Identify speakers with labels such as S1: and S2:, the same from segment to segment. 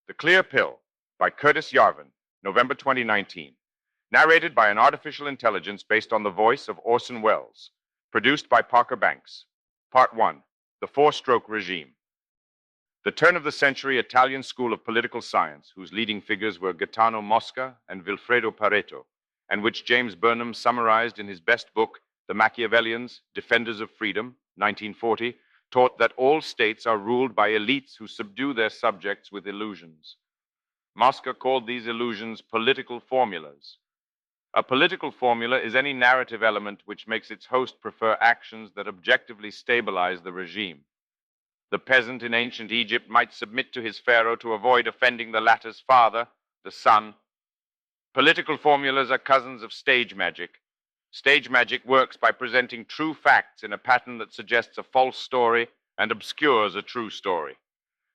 S1: The Clear Pill by Curtis Yarvin, November 2019. Narrated by an artificial intelligence based on the voice of Orson Welles. Produced by Parker Banks. Part 1. The Four-Stroke Regime. The turn-of-the-century Italian school of political science, whose leading figures were Gaetano Mosca and Vilfredo Pareto, and which James Burnham summarized in his best book, The Machiavellians, Defenders of Freedom, 1940, taught that all states are ruled by elites who subdue their subjects with illusions. Mosca called these illusions political formulas. A political formula is any narrative element which makes its host prefer actions that objectively stabilize the regime. The peasant in ancient Egypt might submit to his pharaoh to avoid offending the latter's father, the sun. Political formulas are cousins of stage magic. Stage magic works by presenting true facts in a pattern that suggests a false story and obscures a true story.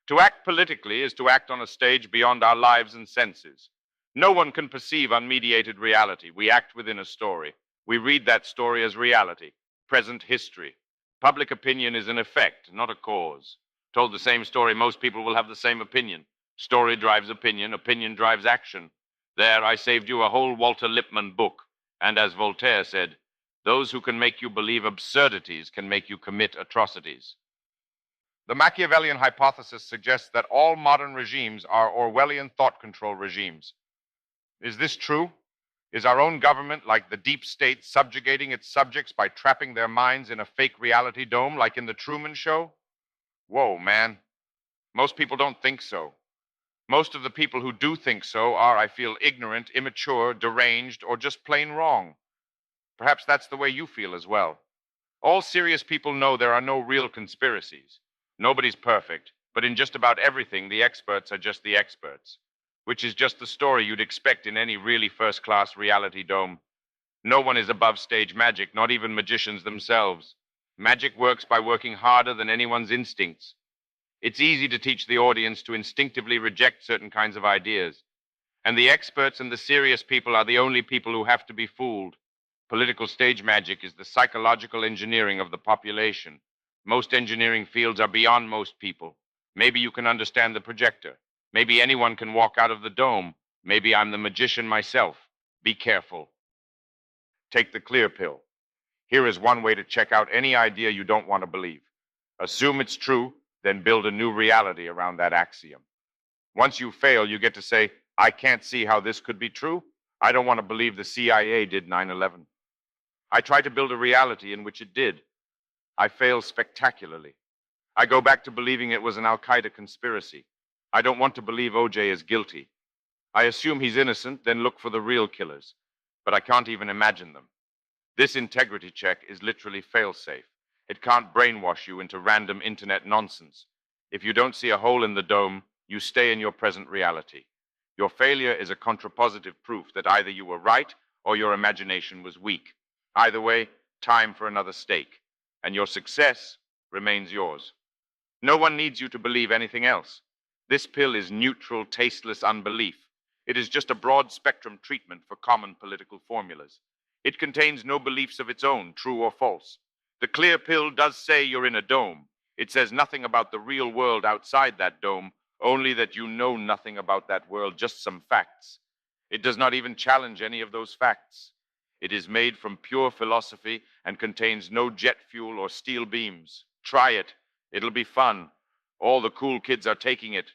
S1: To act politically is to act on a stage beyond our lives and senses. No one can perceive unmediated reality. We act within a story. We read that story as reality, present history. Public opinion is an effect, not a cause. Told the same story, most people will have the same opinion. Story drives opinion, opinion drives action. There, I saved you a whole Walter Lippmann book. And as Voltaire said, those who can make you believe absurdities can make you commit atrocities. The Machiavellian hypothesis suggests that all modern regimes are Orwellian thought control regimes. Is this true? Is our own government, like the deep state, subjugating its subjects by trapping their minds in a fake reality dome like in the Truman Show? Whoa, man. Most people don't think so. Most of the people who do think so are, I feel, ignorant, immature, deranged, or just plain wrong. Perhaps that's the way you feel as well. All serious people know there are no real conspiracies. Nobody's perfect, but in just about everything, the experts are just the experts, which is just the story you'd expect in any really first-class reality dome. No one is above stage magic, not even magicians themselves. Magic works by working harder than anyone's instincts. It's easy to teach the audience to instinctively reject certain kinds of ideas. And the experts and the serious people are the only people who have to be fooled. Political stage magic is the psychological engineering of the population. Most engineering fields are beyond most people. Maybe you can understand the projector. Maybe anyone can walk out of the dome. Maybe I'm the magician myself. Be careful. Take the clear pill. Here is one way to check out any idea you don't want to believe. Assume it's true, then build a new reality around that axiom. Once you fail, you get to say, I can't see how this could be true. I don't want to believe the CIA did 9/11. I try to build a reality in which it did. I fail spectacularly. I go back to believing it was an Al-Qaeda conspiracy. I don't want to believe OJ is guilty. I assume he's innocent, then look for the real killers. But I can't even imagine them. This integrity check is literally fail-safe. It can't brainwash you into random internet nonsense. If you don't see a hole in the dome, you stay in your present reality. Your failure is a contrapositive proof that either you were right or your imagination was weak. Either way, time for another stake. And your success remains yours. No one needs you to believe anything else. This pill is neutral, tasteless unbelief. It is just a broad-spectrum treatment for common political formulas. It contains no beliefs of its own, true or false. The clear pill does say you're in a dome. It says nothing about the real world outside that dome, only that you know nothing about that world, just some facts. It does not even challenge any of those facts. It is made from pure philosophy and contains no jet fuel or steel beams. Try it. It'll be fun. All the cool kids are taking it.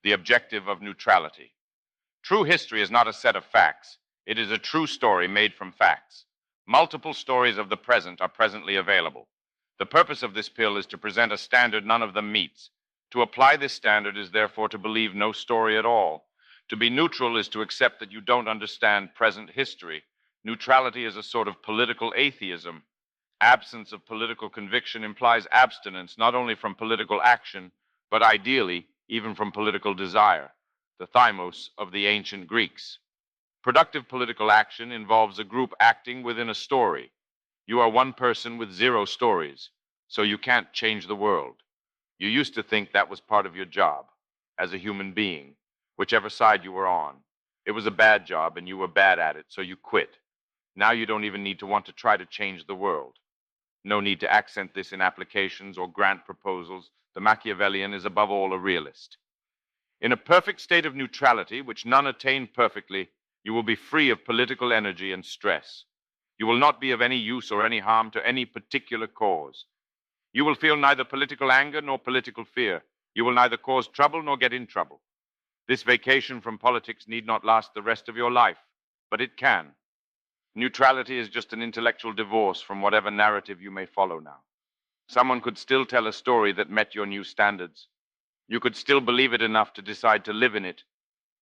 S1: The Objective of Neutrality. True history is not a set of facts. It is a true story made from facts. Multiple stories of the present are presently available. The purpose of this pill is to present a standard none of them meets. To apply this standard is therefore to believe no story at all. To be neutral is to accept that you don't understand present history. Neutrality is a sort of political atheism. Absence of political conviction implies abstinence not only from political action, but ideally even from political desire, the Thymos of the ancient Greeks. Productive political action involves a group acting within a story. You are one person with 0 stories, so you can't change the world. You used to think that was part of your job, as a human being, whichever side you were on. It was a bad job and you were bad at it, so you quit. Now you don't even need to want to try to change the world. No need to accent this in applications or grant proposals. The Machiavellian is above all a realist. In a perfect state of neutrality, which none attain perfectly, you will be free of political energy and stress. You will not be of any use or any harm to any particular cause. You will feel neither political anger nor political fear. You will neither cause trouble nor get in trouble. This vacation from politics need not last the rest of your life, but it can. Neutrality is just an intellectual divorce from whatever narrative you may follow now. Someone could still tell a story that met your new standards. You could still believe it enough to decide to live in it.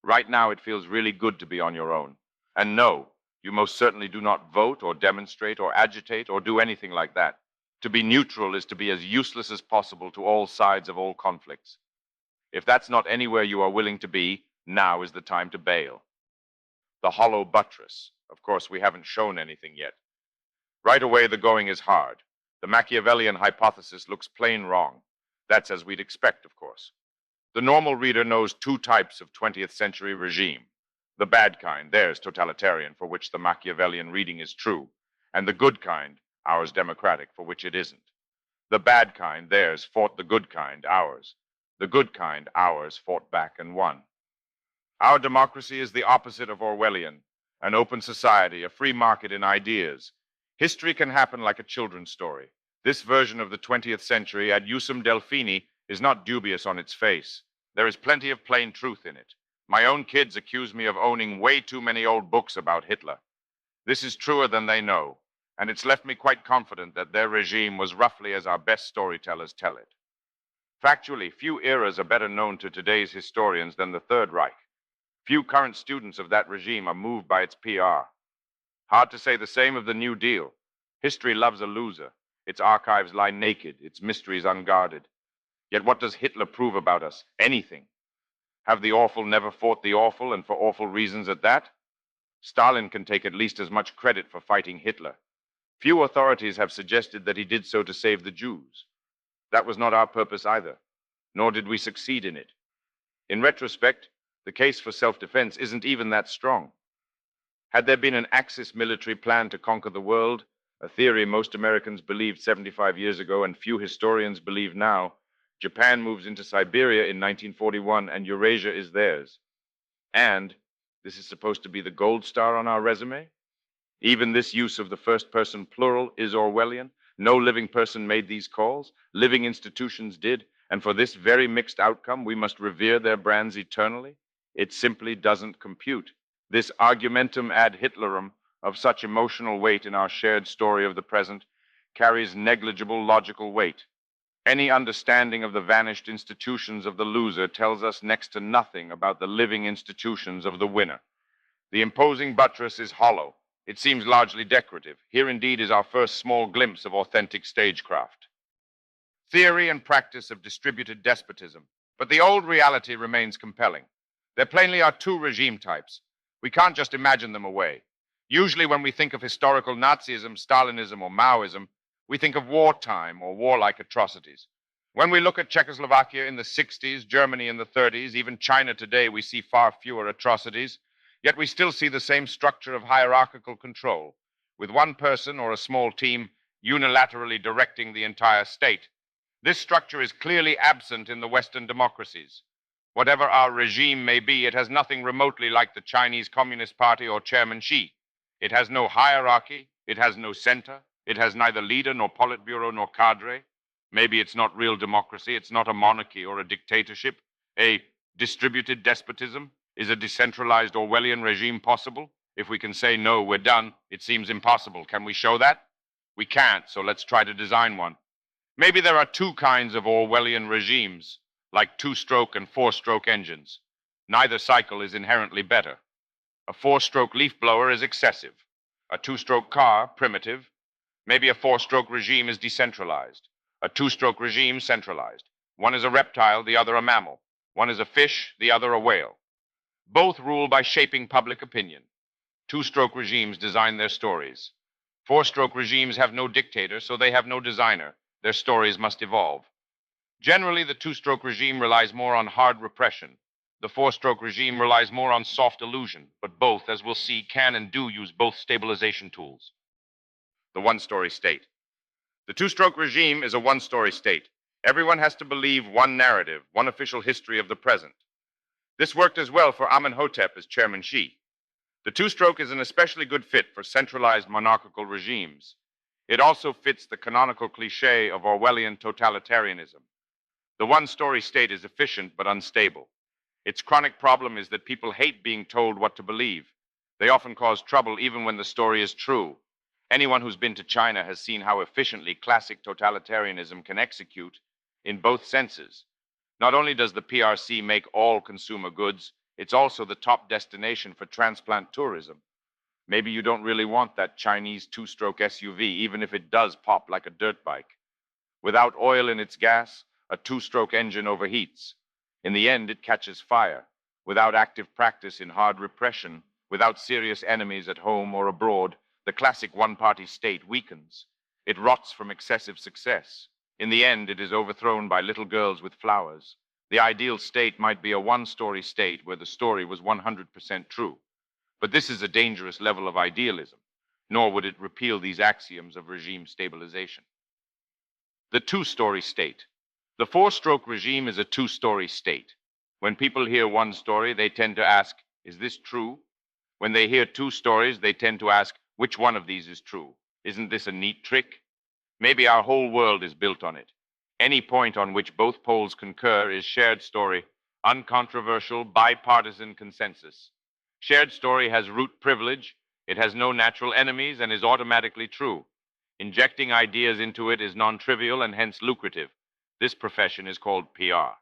S1: Right now, it feels really good to be on your own. And no, you most certainly do not vote or demonstrate or agitate or do anything like that. To be neutral is to be as useless as possible to all sides of all conflicts. If that's not anywhere you are willing to be, now is the time to bail. The Hollow Buttress. Of course, we haven't shown anything yet. Right away, the going is hard. The Machiavellian hypothesis looks plain wrong. That's as we'd expect, of course. The normal reader knows two types of 20th century regime. The bad kind, theirs totalitarian, for which the Machiavellian reading is true, and the good kind, ours democratic, for which it isn't. The bad kind, theirs, fought the good kind, ours. The good kind, ours, fought back and won. Our democracy is the opposite of Orwellian, an open society, a free market in ideas. History can happen like a children's story. This version of the 20th century, ad usum Delphini, is not dubious on its face. There is plenty of plain truth in it. My own kids accuse me of owning way too many old books about Hitler. This is truer than they know, and it's left me quite confident that their regime was roughly as our best storytellers tell it. Factually, few eras are better known to today's historians than the Third Reich. Few current students of that regime are moved by its PR. Hard to say the same of the New Deal. History loves a loser. Its archives lie naked, its mysteries unguarded. Yet what does Hitler prove about us? Anything. Have the awful never fought the awful, and for awful reasons at that? Stalin can take at least as much credit for fighting Hitler. Few authorities have suggested that he did so to save the Jews. That was not our purpose either, nor did we succeed in it. In retrospect, the case for self-defense isn't even that strong. Had there been an Axis military plan to conquer the world, a theory most Americans believed 75 years ago and few historians believe now, Japan moves into Siberia in 1941 and Eurasia is theirs. And this is supposed to be the gold star on our resume? Even this use of the first person plural is Orwellian. No living person made these calls. Living institutions did. And for this very mixed outcome, we must revere their brands eternally? It simply doesn't compute. This argumentum ad Hitlerum of such emotional weight in our shared story of the present carries negligible logical weight. Any understanding of the vanished institutions of the loser tells us next to nothing about the living institutions of the winner. The imposing buttress is hollow. It seems largely decorative. Here indeed is our first small glimpse of authentic stagecraft. Theory and practice of distributed despotism. But the old reality remains compelling. There plainly are two regime types. We can't just imagine them away. Usually when we think of historical Nazism, Stalinism, or Maoism, we think of wartime or warlike atrocities. When we look at Czechoslovakia in the 60s, Germany in the 30s, even China today, we see far fewer atrocities. Yet we still see the same structure of hierarchical control, with one person or a small team unilaterally directing the entire state. This structure is clearly absent in the Western democracies. Whatever our regime may be, it has nothing remotely like the Chinese Communist Party or Chairman Xi. It has no hierarchy, it has no center, it has neither leader nor Politburo nor cadre. Maybe it's not real democracy, it's not a monarchy or a dictatorship. A distributed despotism? Is a decentralized Orwellian regime possible? If we can say no, we're done, it seems impossible. Can we show that? We can't, so let's try to design one. Maybe there are two kinds of Orwellian regimes, like two-stroke and four-stroke engines. Neither cycle is inherently better. A four-stroke leaf blower is excessive. A two-stroke car, primitive. Maybe a four-stroke regime is decentralized. A two-stroke regime, centralized. One is a reptile, the other a mammal. One is a fish, the other a whale. Both rule by shaping public opinion. Two-stroke regimes design their stories. Four-stroke regimes have no dictator, so they have no designer. Their stories must evolve. Generally, the two-stroke regime relies more on hard repression. The four-stroke regime relies more on soft illusion, but both, as we'll see, can and do use both stabilization tools. The one-story state. The two-stroke regime is a one-story state. Everyone has to believe one narrative, one official history of the present. This worked as well for Amenhotep as Chairman Xi. The two-stroke is an especially good fit for centralized monarchical regimes. It also fits the canonical cliché of Orwellian totalitarianism. The one-story state is efficient but unstable. Its chronic problem is that people hate being told what to believe. They often cause trouble even when the story is true. Anyone who's been to China has seen how efficiently classic totalitarianism can execute in both senses. Not only does the PRC make all consumer goods, it's also the top destination for transplant tourism. Maybe you don't really want that Chinese two-stroke SUV, even if it does pop like a dirt bike. Without oil in its gas, a two-stroke engine overheats. In the end, it catches fire. Without active practice in hard repression, without serious enemies at home or abroad, the classic one-party state weakens. It rots from excessive success. In the end, it is overthrown by little girls with flowers. The ideal state might be a one-story state where the story was 100% true. But this is a dangerous level of idealism, nor would it repeal these axioms of regime stabilization. The two-story state. The four-stroke regime is a two-story state. When people hear one story, they tend to ask, is this true? When they hear two stories, they tend to ask, which one of these is true? Isn't this a neat trick? Maybe our whole world is built on it. Any point on which both poles concur is shared story, uncontroversial, bipartisan consensus. Shared story has root privilege, it has no natural enemies, and is automatically true. Injecting ideas into it is non-trivial and hence lucrative. This profession is called PR.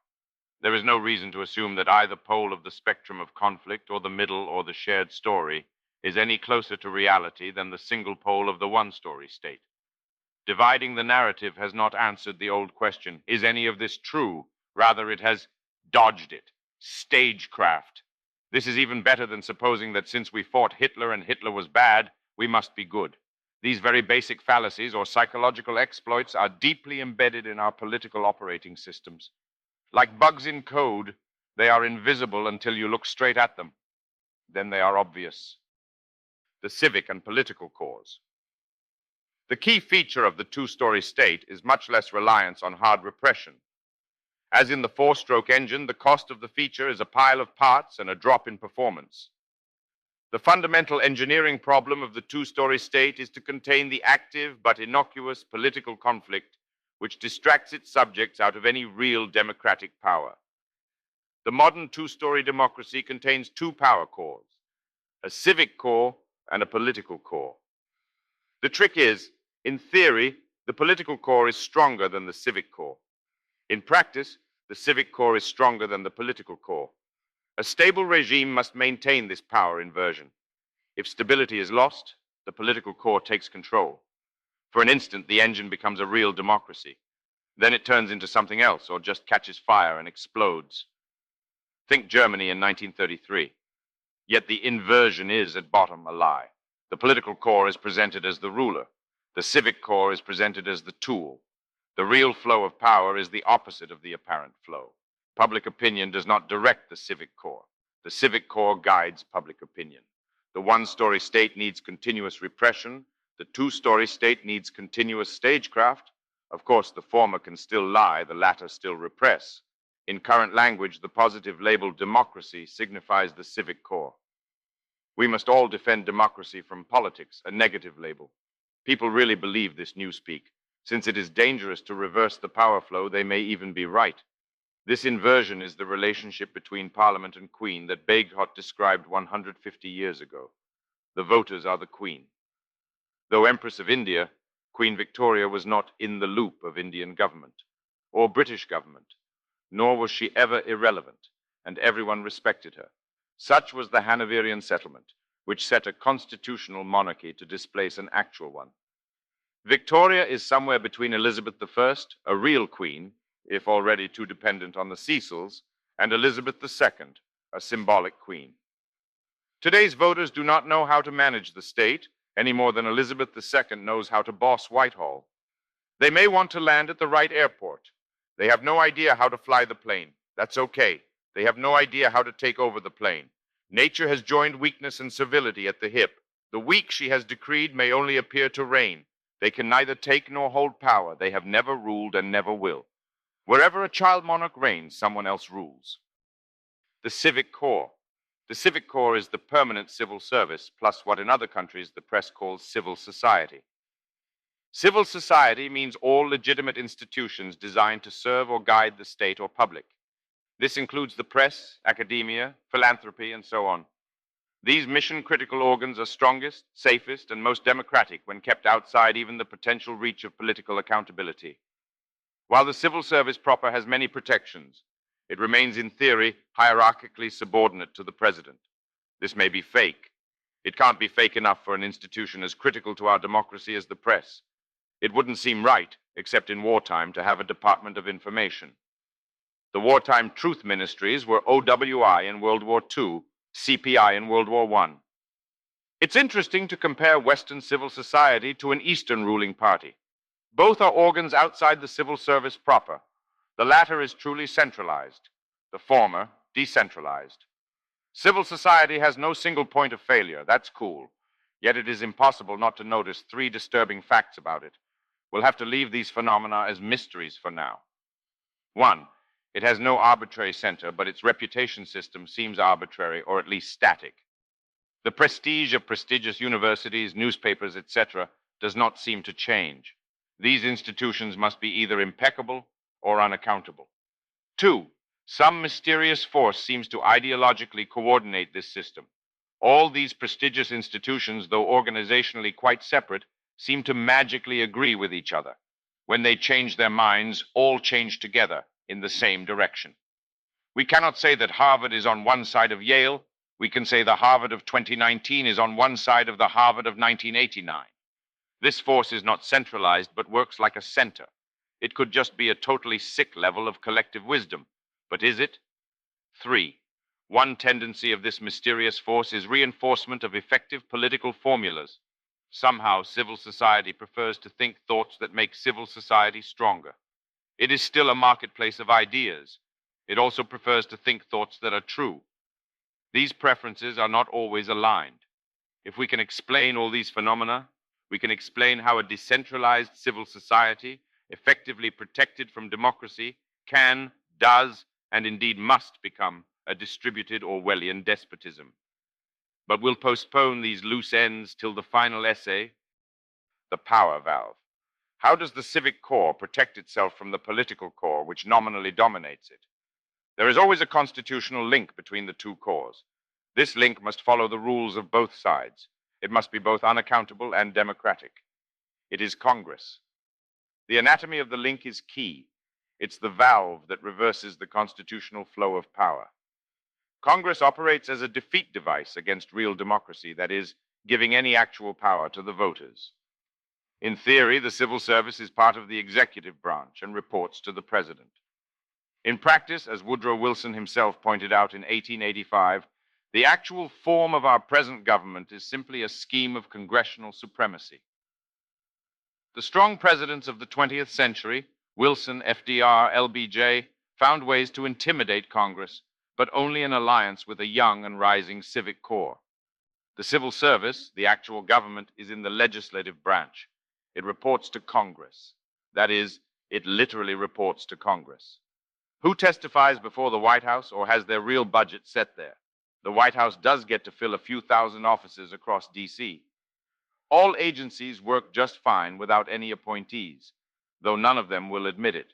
S1: There is no reason to assume that either pole of the spectrum of conflict, or the middle, or the shared story, is any closer to reality than the single pole of the one-story state. Dividing the narrative has not answered the old question, is any of this true? Rather, it has dodged it. Stagecraft. This is even better than supposing that since we fought Hitler and Hitler was bad, we must be good. These very basic fallacies or psychological exploits are deeply embedded in our political operating systems. Like bugs in code, they are invisible until you look straight at them. Then they are obvious. The civic and political cores. The key feature of the two-story state is much less reliance on hard repression. As in the four-stroke engine, the cost of the feature is a pile of parts and a drop in performance. The fundamental engineering problem of the two-story state is to contain the active but innocuous political conflict which distracts its subjects out of any real democratic power. The modern two-story democracy contains two power cores, a civic core and a political core. The trick is, in theory, the political core is stronger than the civic core. In practice, the civic core is stronger than the political core. A stable regime must maintain this power inversion. If stability is lost, the political core takes control. For an instant, the engine becomes a real democracy. Then it turns into something else or just catches fire and explodes. Think Germany in 1933. Yet the inversion is, at bottom, a lie. The political core is presented as the ruler. The civic core is presented as the tool. The real flow of power is the opposite of the apparent flow. Public opinion does not direct the civic core. The civic core guides public opinion. The one-story state needs continuous repression. The two-story state needs continuous stagecraft. Of course, the former can still lie, the latter still repress. In current language, the positive label democracy signifies the civic core. We must all defend democracy from politics, a negative label. People really believe this newspeak. Since it is dangerous to reverse the power flow, they may even be right. This inversion is the relationship between Parliament and Queen that Bagehot described 150 years ago. The voters are the Queen. Though Empress of India, Queen Victoria was not in the loop of Indian government or British government, nor was she ever irrelevant, and everyone respected her. Such was the Hanoverian settlement, which set a constitutional monarchy to displace an actual one. Victoria is somewhere between Elizabeth I, a real queen, if already too dependent on the Cecils, and Elizabeth II, a symbolic queen. Today's voters do not know how to manage the state, any more than Elizabeth II knows how to boss Whitehall. They may want to land at the right airport. They have no idea how to fly the plane. That's okay. They have no idea how to take over the plane. Nature has joined weakness and servility at the hip. The weak, she has decreed, may only appear to reign. They can neither take nor hold power. They have never ruled and never will. Wherever a child monarch reigns, someone else rules. The Civic Core. The Civic Core is the permanent civil service, plus what in other countries the press calls civil society. Civil society means all legitimate institutions designed to serve or guide the state or public. This includes the press, academia, philanthropy, and so on. These mission-critical organs are strongest, safest, and most democratic when kept outside even the potential reach of political accountability. While the civil service proper has many protections, it remains in theory hierarchically subordinate to the president. This may be fake. It can't be fake enough for an institution as critical to our democracy as the press. It wouldn't seem right, except in wartime, to have a Department of Information. The wartime truth ministries were OWI in World War II, CPI in World War I. It's interesting to compare Western civil society to an Eastern ruling party. Both are organs outside the civil service proper. The latter is truly centralized, the former decentralized. Civil society has no single point of failure. That's cool. Yet it is impossible not to notice three disturbing facts about it. We'll have to leave these phenomena as mysteries for now. 1. It has no arbitrary center, but its reputation system seems arbitrary or at least static. The prestige of prestigious universities, newspapers, etc., does not seem to change. These institutions must be either impeccable or unaccountable. 2. Some mysterious force seems to ideologically coordinate this system. All these prestigious institutions, though organizationally quite separate, seem to magically agree with each other. When they change their minds, all change together in the same direction. We cannot say that Harvard is on one side of Yale. We can say the Harvard of 2019 is on one side of the Harvard of 1989. This force is not centralized, but works like a center. It could just be a totally sick level of collective wisdom. But is it? 3. One tendency of this mysterious force is reinforcement of effective political formulas. Somehow, civil society prefers to think thoughts that make civil society stronger. It is still a marketplace of ideas. It also prefers to think thoughts that are true. These preferences are not always aligned. If we can explain all these phenomena, we can explain how a decentralized civil society, effectively protected from democracy, can, does, and indeed must become a distributed Orwellian despotism. But we'll postpone these loose ends till the final essay, the power valve. How does the civic core protect itself from the political core which nominally dominates it? There is always a constitutional link between the two cores. This link must follow the rules of both sides. It must be both unaccountable and democratic. It is Congress. The anatomy of the link is key. It's the valve that reverses the constitutional flow of power. Congress operates as a defeat device against real democracy, that is, giving any actual power to the voters. In theory, the civil service is part of the executive branch and reports to the president. In practice, as Woodrow Wilson himself pointed out in 1885, the actual form of our present government is simply a scheme of congressional supremacy. The strong presidents of the 20th century, Wilson, FDR, LBJ, found ways to intimidate Congress, but only in alliance with a young and rising civic core. The civil service, the actual government, is in the legislative branch. It reports to Congress. That is, it literally reports to Congress. Who testifies before the White House or has their real budget set there? The White House does get to fill a few thousand offices across D.C. All agencies work just fine without any appointees, though none of them will admit it.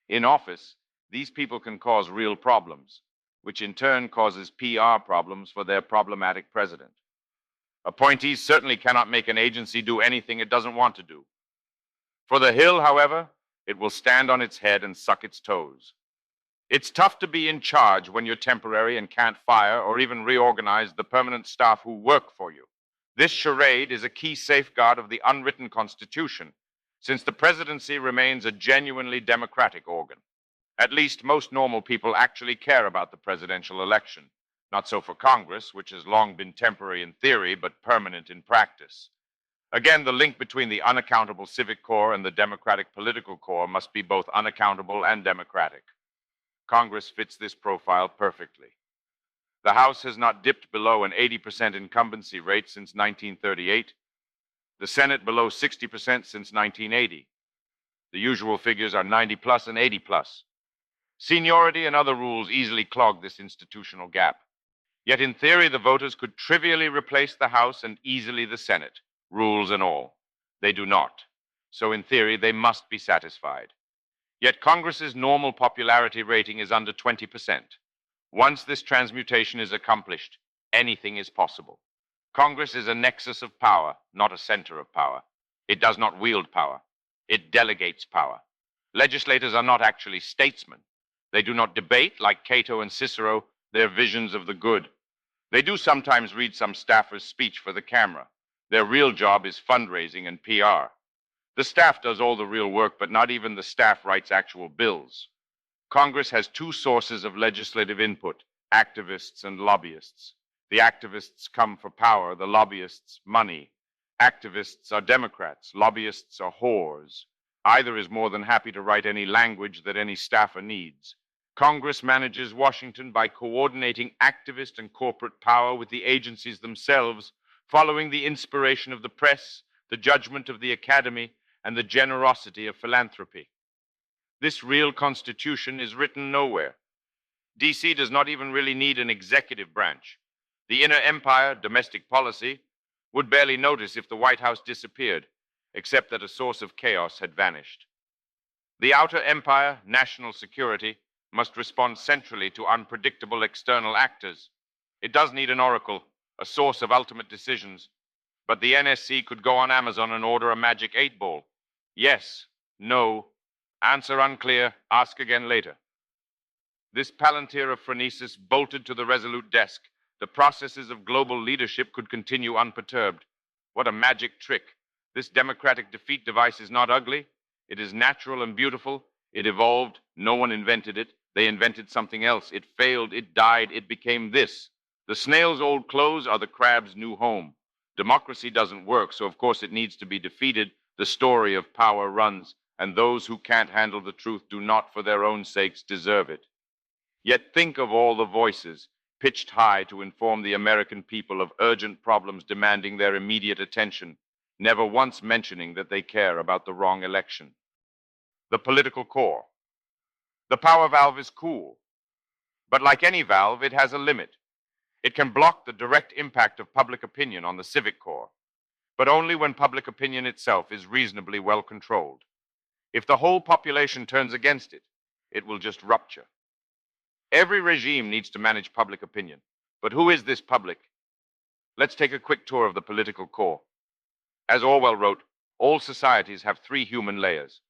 S1: In office, these people can cause real problems, which in turn causes PR problems for their problematic president. Appointees certainly cannot make an agency do anything it doesn't want to do. For the Hill, however, it will stand on its head and suck its toes. It's tough to be in charge when you're temporary and can't fire or even reorganize the permanent staff who work for you. This charade is a key safeguard of the unwritten Constitution, since the presidency remains a genuinely democratic organ. At least most normal people actually care about the presidential election. Not so for Congress, which has long been temporary in theory but permanent in practice. Again, the link between the unaccountable civic core and the democratic political core must be both unaccountable and democratic. Congress fits this profile perfectly. The House has not dipped below an 80% incumbency rate since 1938. The Senate below 60% since 1980. The usual figures are 90 plus and 80 plus. Seniority and other rules easily clog this institutional gap. Yet in theory, the voters could trivially replace the House and easily the Senate, rules and all. They do not. So in theory, they must be satisfied. Yet Congress's normal popularity rating is under 20%. Once this transmutation is accomplished, anything is possible. Congress is a nexus of power, not a center of power. It does not wield power. It delegates power. Legislators are not actually statesmen. They do not debate, like Cato and Cicero, their visions of the good. They do sometimes read some staffer's speech for the camera. Their real job is fundraising and PR. The staff does all the real work, but not even the staff writes actual bills. Congress has two sources of legislative input, activists and lobbyists. The activists come for power, the lobbyists money. Activists are Democrats, lobbyists are whores. Either is more than happy to write any language that any staffer needs. Congress manages Washington by coordinating activist and corporate power with the agencies themselves, following the inspiration of the press, the judgment of the academy, and the generosity of philanthropy. This real constitution is written nowhere. DC does not even really need an executive branch. The inner empire, domestic policy, would barely notice if the White House disappeared, except that a source of chaos had vanished. The outer empire, national security, must respond centrally to unpredictable external actors. It does need an oracle, a source of ultimate decisions, but the NSC could go on Amazon and order a magic 8-ball. Yes, no, answer unclear, ask again later. This palantir of phronesis bolted to the resolute desk. The processes of global leadership could continue unperturbed. What a magic trick. This democratic defeat device is not ugly. It is natural and beautiful. It evolved. No one invented it. They invented something else. It failed. It died. It became this. The snail's old clothes are the crab's new home. Democracy doesn't work, so of course it needs to be defeated. The story of power runs, and those who can't handle the truth do not for their own sakes deserve it. Yet think of all the voices pitched high to inform the American people of urgent problems demanding their immediate attention, never once mentioning that they care about the wrong election. The political core. The power valve is cool, but like any valve, it has a limit. It can block the direct impact of public opinion on the civic core, but only when public opinion itself is reasonably well controlled. If the whole population turns against it, it will just rupture. Every regime needs to manage public opinion, but who is this public? Let's take a quick tour of the political core. As Orwell wrote, all societies have three human layers.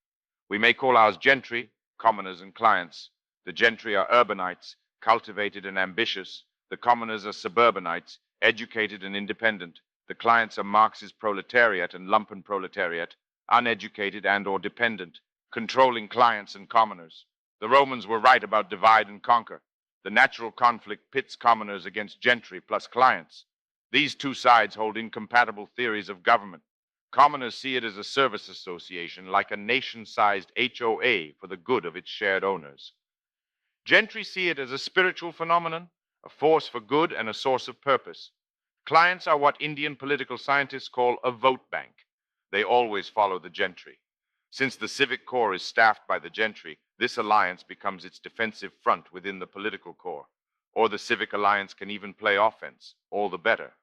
S1: We may call ours gentry, commoners and clients. The gentry are urbanites, cultivated and ambitious. The commoners are suburbanites, educated and independent. The clients are Marx's proletariat and lumpen proletariat, uneducated and or dependent, controlling clients and commoners. The Romans were right about divide and conquer. The natural conflict pits commoners against gentry plus clients. These two sides hold incompatible theories of government. Commoners see it as a service association, like a nation-sized HOA for the good of its shared owners. Gentry see it as a spiritual phenomenon, a force for good and a source of purpose. Clients are what Indian political scientists call a vote bank. They always follow the gentry. Since the Civic Core is staffed by the gentry, this alliance becomes its defensive front within the political core. Or the Civic Alliance can even play offense, all the better.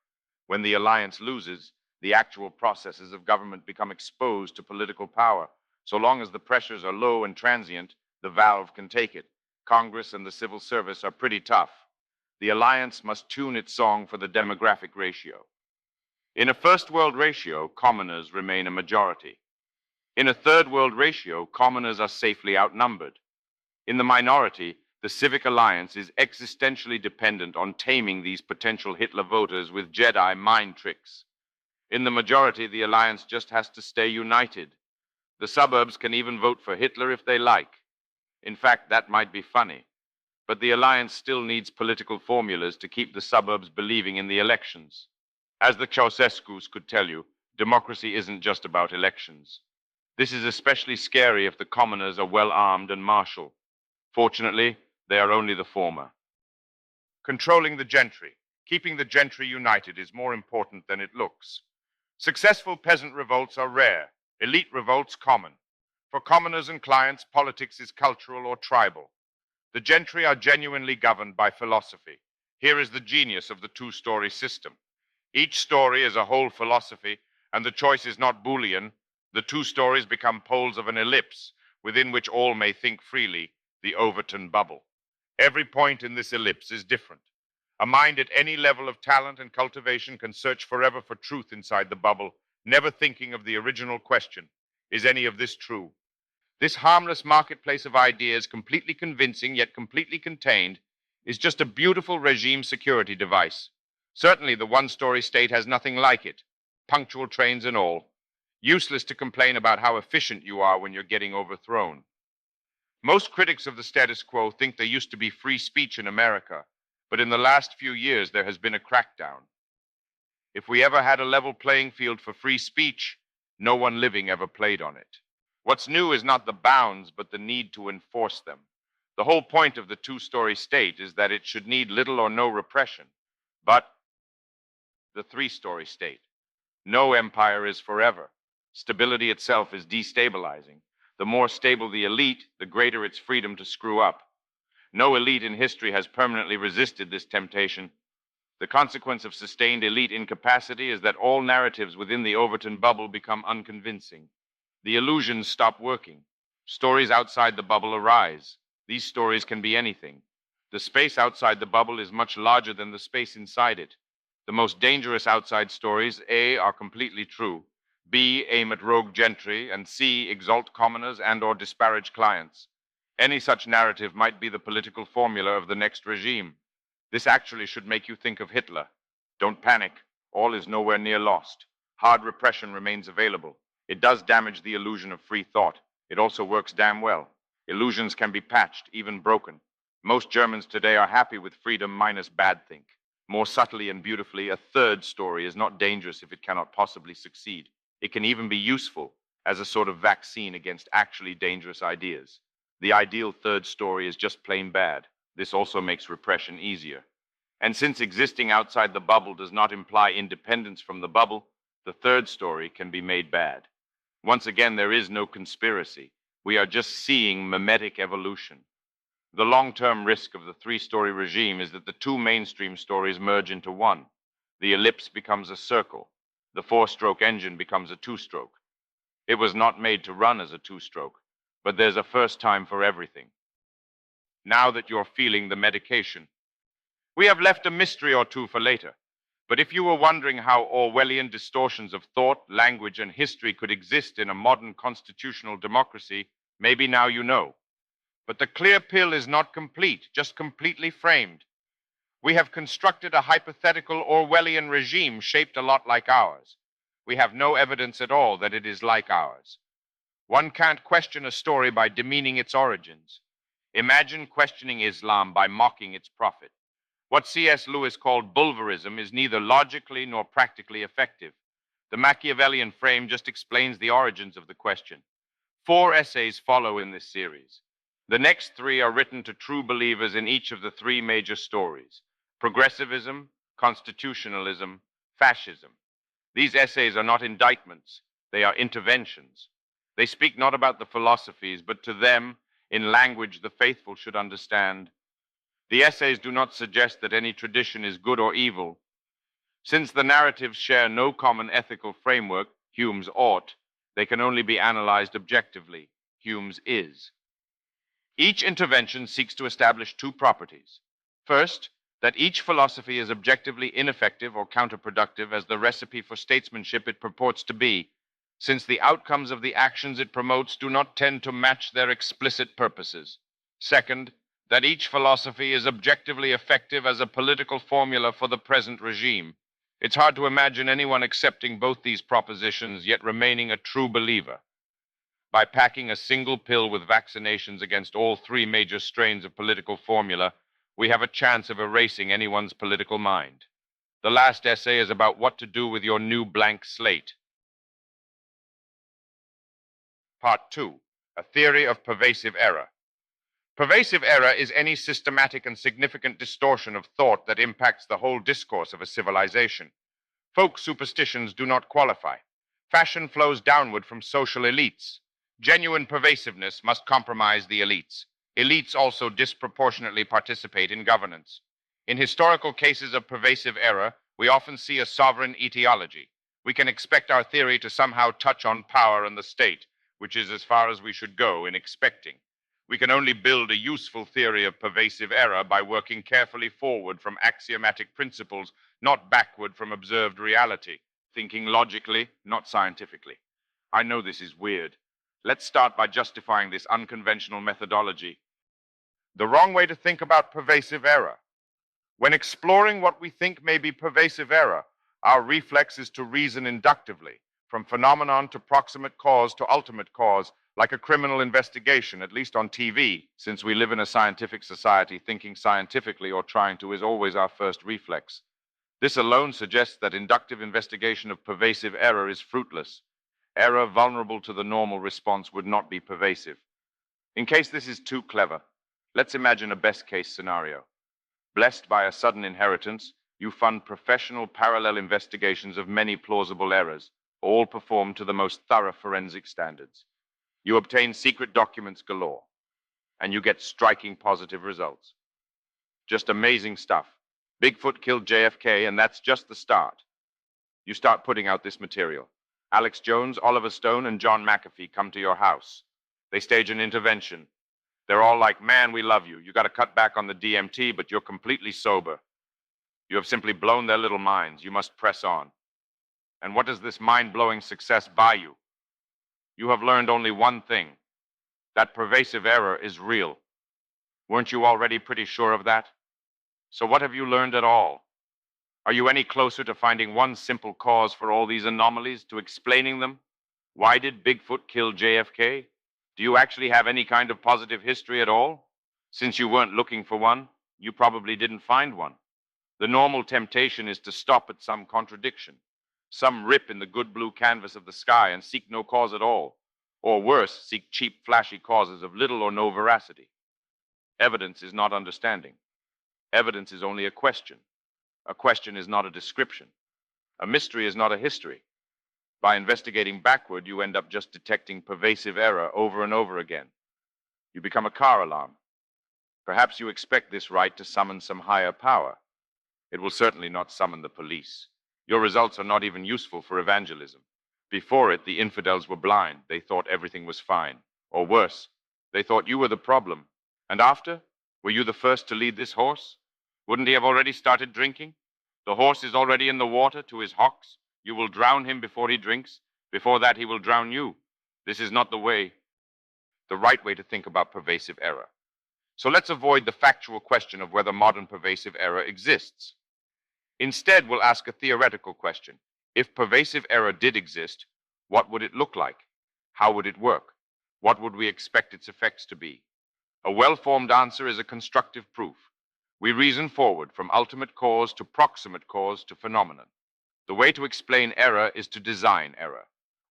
S1: When the alliance loses, the actual processes of government become exposed to political power. So long as the pressures are low and transient, the valve can take it. Congress and the civil service are pretty tough. The alliance must tune its song for the demographic ratio. In a first world ratio, commoners remain a majority. In a third world ratio, commoners are safely outnumbered. In the minority, the Civic Alliance is existentially dependent on taming these potential Hitler voters with Jedi mind tricks. In the majority, the alliance just has to stay united. The suburbs can even vote for Hitler if they like. In fact, that might be funny. But the alliance still needs political formulas to keep the suburbs believing in the elections. As the Ceausescus could tell you, democracy isn't just about elections. This is especially scary if the commoners are well armed and martial. Fortunately, they are only the former. Controlling the gentry, keeping the gentry united is more important than it looks. Successful peasant revolts are rare, elite revolts common. For commoners and clients, politics is cultural or tribal. The gentry are genuinely governed by philosophy. Here is the genius of the two-story system. Each story is a whole philosophy, and the choice is not Boolean. The two stories become poles of an ellipse, within which all may think freely, the Overton bubble. Every point in this ellipse is different. A mind at any level of talent and cultivation can search forever for truth inside the bubble, never thinking of the original question, is any of this true? This harmless marketplace of ideas, completely convincing yet completely contained, is just a beautiful regime security device. Certainly the one-story state has nothing like it, punctual trains and all. Useless to complain about how efficient you are when you're getting overthrown. Most critics of the status quo think there used to be free speech in America, but in the last few years there has been a crackdown. If we ever had a level playing field for free speech, no one living ever played on it. What's new is not the bounds, but the need to enforce them. The whole point of the two-story state is that it should need little or no repression. But the three-story state. No empire is forever. Stability itself is destabilizing. The more stable the elite, the greater its freedom to screw up. No elite in history has permanently resisted this temptation. The consequence of sustained elite incapacity is that all narratives within the Overton bubble become unconvincing. The illusions stop working. Stories outside the bubble arise. These stories can be anything. The space outside the bubble is much larger than the space inside it. The most dangerous outside stories, A, are completely true, B, aim at rogue gentry, and C, exalt commoners and or disparage clients. Any such narrative might be the political formula of the next regime. This actually should make you think of Hitler. Don't panic. All is nowhere near lost. Hard repression remains available. It does damage the illusion of free thought. It also works damn well. Illusions can be patched, even broken. Most Germans today are happy with freedom minus bad think. More subtly and beautifully, a third story is not dangerous if it cannot possibly succeed. It can even be useful as a sort of vaccine against actually dangerous ideas. The ideal third story is just plain bad. This also makes repression easier. And since existing outside the bubble does not imply independence from the bubble, the third story can be made bad. Once again, there is no conspiracy. We are just seeing mimetic evolution. The long-term risk of the three-story regime is that the two mainstream stories merge into one. The ellipse becomes a circle. The four-stroke engine becomes a two-stroke. It was not made to run as a two-stroke, but there's a first time for everything. Now that you're feeling the medication, we have left a mystery or two for later. But if you were wondering how Orwellian distortions of thought, language, and history could exist in a modern constitutional democracy, maybe now you know. But the clear pill is not complete, just completely framed. We have constructed a hypothetical Orwellian regime shaped a lot like ours. We have no evidence at all that it is like ours. One can't question a story by demeaning its origins. Imagine questioning Islam by mocking its prophet. What C.S. Lewis called bulverism is neither logically nor practically effective. The Machiavellian frame just explains the origins of the question. 4 essays follow in this series. The next 3 are written to true believers in each of the 3 major stories: progressivism, constitutionalism, fascism. These essays are not indictments, they are interventions. They speak not about the philosophies, but to them, in language the faithful should understand. The essays do not suggest that any tradition is good or evil. Since the narratives share no common ethical framework, Hume's ought, they can only be analyzed objectively, Hume's is. Each intervention seeks to establish 2 properties. First, that each philosophy is objectively ineffective or counterproductive as the recipe for statesmanship it purports to be, since the outcomes of the actions it promotes do not tend to match their explicit purposes. Second, that each philosophy is objectively effective as a political formula for the present regime. It's hard to imagine anyone accepting both these propositions yet remaining a true believer. By packing a single pill with vaccinations against all 3 major strains of political formula, we have a chance of erasing anyone's political mind. The last essay is about what to do with your new blank slate. Part 2, a theory of pervasive error. Pervasive error is any systematic and significant distortion of thought that impacts the whole discourse of a civilization. Folk superstitions do not qualify. Fashion flows downward from social elites. Genuine pervasiveness must compromise the elites. Elites also disproportionately participate in governance. In historical cases of pervasive error, we often see a sovereign etiology. We can expect our theory to somehow touch on power and the state, which is as far as we should go in expecting. We can only build a useful theory of pervasive error by working carefully forward from axiomatic principles, not backward from observed reality, thinking logically, not scientifically. I know this is weird. Let's start by justifying this unconventional methodology. The wrong way to think about pervasive error. When exploring what we think may be pervasive error, our reflex is to reason inductively, from phenomenon to proximate cause to ultimate cause, like a criminal investigation, at least on TV, since we live in a scientific society. Thinking scientifically or trying to is always our first reflex. This alone suggests that inductive investigation of pervasive error is fruitless. Error vulnerable to the normal response would not be pervasive. In case this is too clever, let's imagine a best-case scenario. Blessed by a sudden inheritance, you fund professional parallel investigations of many plausible errors, all performed to the most thorough forensic standards. You obtain secret documents galore, and you get striking positive results. Just amazing stuff. Bigfoot killed JFK, and that's just the start. You start putting out this material. Alex Jones, Oliver Stone, and John McAfee come to your house. They stage an intervention. They're all like, man, we love you. You got to cut back on the DMT, but you're completely sober. You have simply blown their little minds. You must press on. And what does this mind-blowing success buy you? You have learned only one thing, that pervasive error is real. Weren't you already pretty sure of that? So what have you learned at all? Are you any closer to finding one simple cause for all these anomalies, to explaining them? Why did Bigfoot kill JFK? Do you actually have any kind of positive history at all? Since you weren't looking for one, you probably didn't find one. The normal temptation is to stop at some contradiction, some rip in the good blue canvas of the sky and seek no cause at all, or worse, seek cheap, flashy causes of little or no veracity. Evidence is not understanding. Evidence is only a question. A question is not a description. A mystery is not a history. By investigating backward, you end up just detecting pervasive error over and over again. You become a car alarm. Perhaps you expect this right to summon some higher power. It will certainly not summon the police. Your results are not even useful for evangelism. Before it, the infidels were blind. They thought everything was fine. Or worse, they thought you were the problem. And after? Were you the first to lead this horse? Wouldn't he have already started drinking? The horse is already in the water to his hocks. You will drown him before he drinks. Before that, he will drown you. This is not the right way to think about pervasive error. So let's avoid the factual question of whether modern pervasive error exists. Instead, we'll ask a theoretical question. If pervasive error did exist, what would it look like? How would it work? What would we expect its effects to be? A well-formed answer is a constructive proof. We reason forward from ultimate cause to proximate cause to phenomenon. The way to explain error is to design error.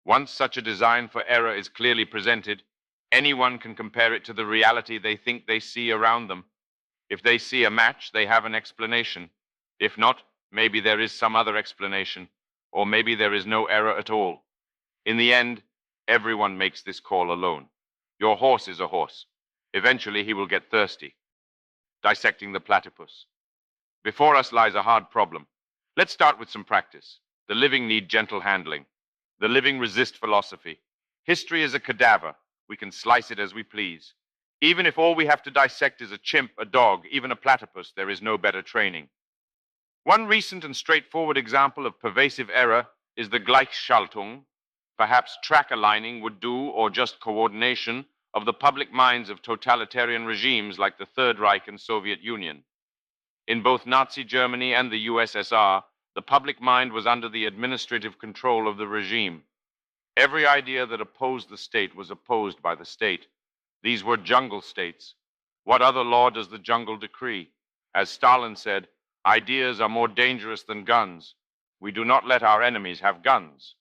S1: Once such a design for error is clearly presented, anyone can compare it to the reality they think they see around them. If they see a match, they have an explanation. If not, maybe there is some other explanation, or maybe there is no error at all. In the end, everyone makes this call alone. Your horse is a horse. Eventually, he will get thirsty. Dissecting the Platypus. Before us lies a hard problem. Let's start with some practice. The living need gentle handling. The living resist philosophy. History is a cadaver. We can slice it as we please. Even if all we have to dissect is a chimp, a dog, even a platypus, there is no better training. One recent and straightforward example of pervasive error is the Gleichschaltung. Perhaps track aligning would do, or just coordination, of the public minds of totalitarian regimes like the Third Reich and Soviet Union. In both Nazi Germany and the USSR, the public mind was under the administrative control of the regime. Every idea that opposed the state was opposed by the state. These were jungle states. What other law does the jungle decree? As Stalin said, ideas are more dangerous than guns. We do not let our enemies have guns.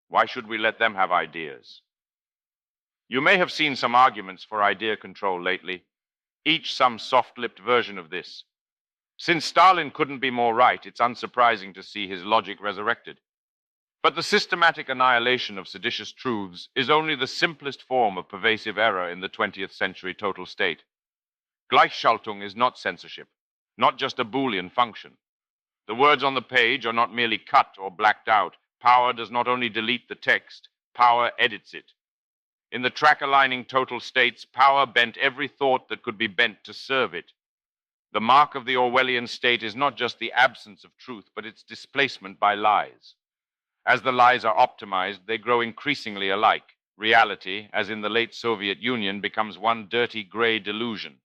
S1: Why should we let them have ideas? You may have seen some arguments for idea control lately, each some soft-lipped version of this. Since Stalin couldn't be more right, it's unsurprising to see his logic resurrected. But the systematic annihilation of seditious truths is only the simplest form of pervasive error in the 20th century total state. Gleichschaltung is not censorship, not just a Boolean function. The words on the page are not merely cut or blacked out. Power does not only delete the text, power edits it. In the track-aligning total states, power bent every thought that could be bent to serve it. The mark of the Orwellian state is not just the absence of truth, but its displacement by lies. As the lies are optimized, they grow increasingly alike. Reality, as in the late Soviet Union, becomes one dirty gray delusion.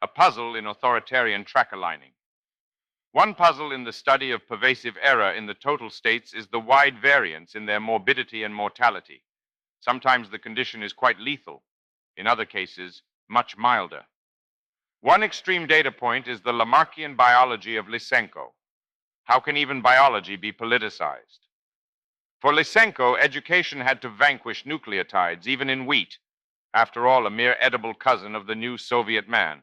S1: A puzzle in authoritarian track-aligning. One puzzle in the study of pervasive error in the total states is the wide variance in their morbidity and mortality. Sometimes the condition is quite lethal. In other cases, much milder. One extreme data point is the Lamarckian biology of Lysenko. How can even biology be politicized? For Lysenko, education had to vanquish nucleotides, even in wheat. After all, a mere edible cousin of the new Soviet man.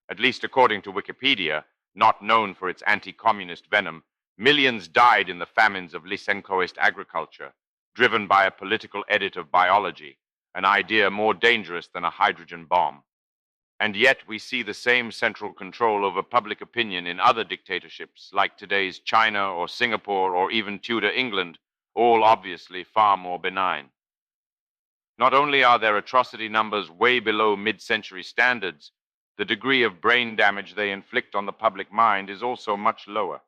S1: At least according to Wikipedia, not known for its anti-communist venom, millions died in the famines of Lysenkoist agriculture, driven by a political edit of biology, an idea more dangerous than a hydrogen bomb. And yet we see the same central control over public opinion in other dictatorships like today's China or Singapore or even Tudor England, all obviously far more benign. Not only are their atrocity numbers way below mid-century standards, the degree of brain damage they inflict on the public mind is also much lower.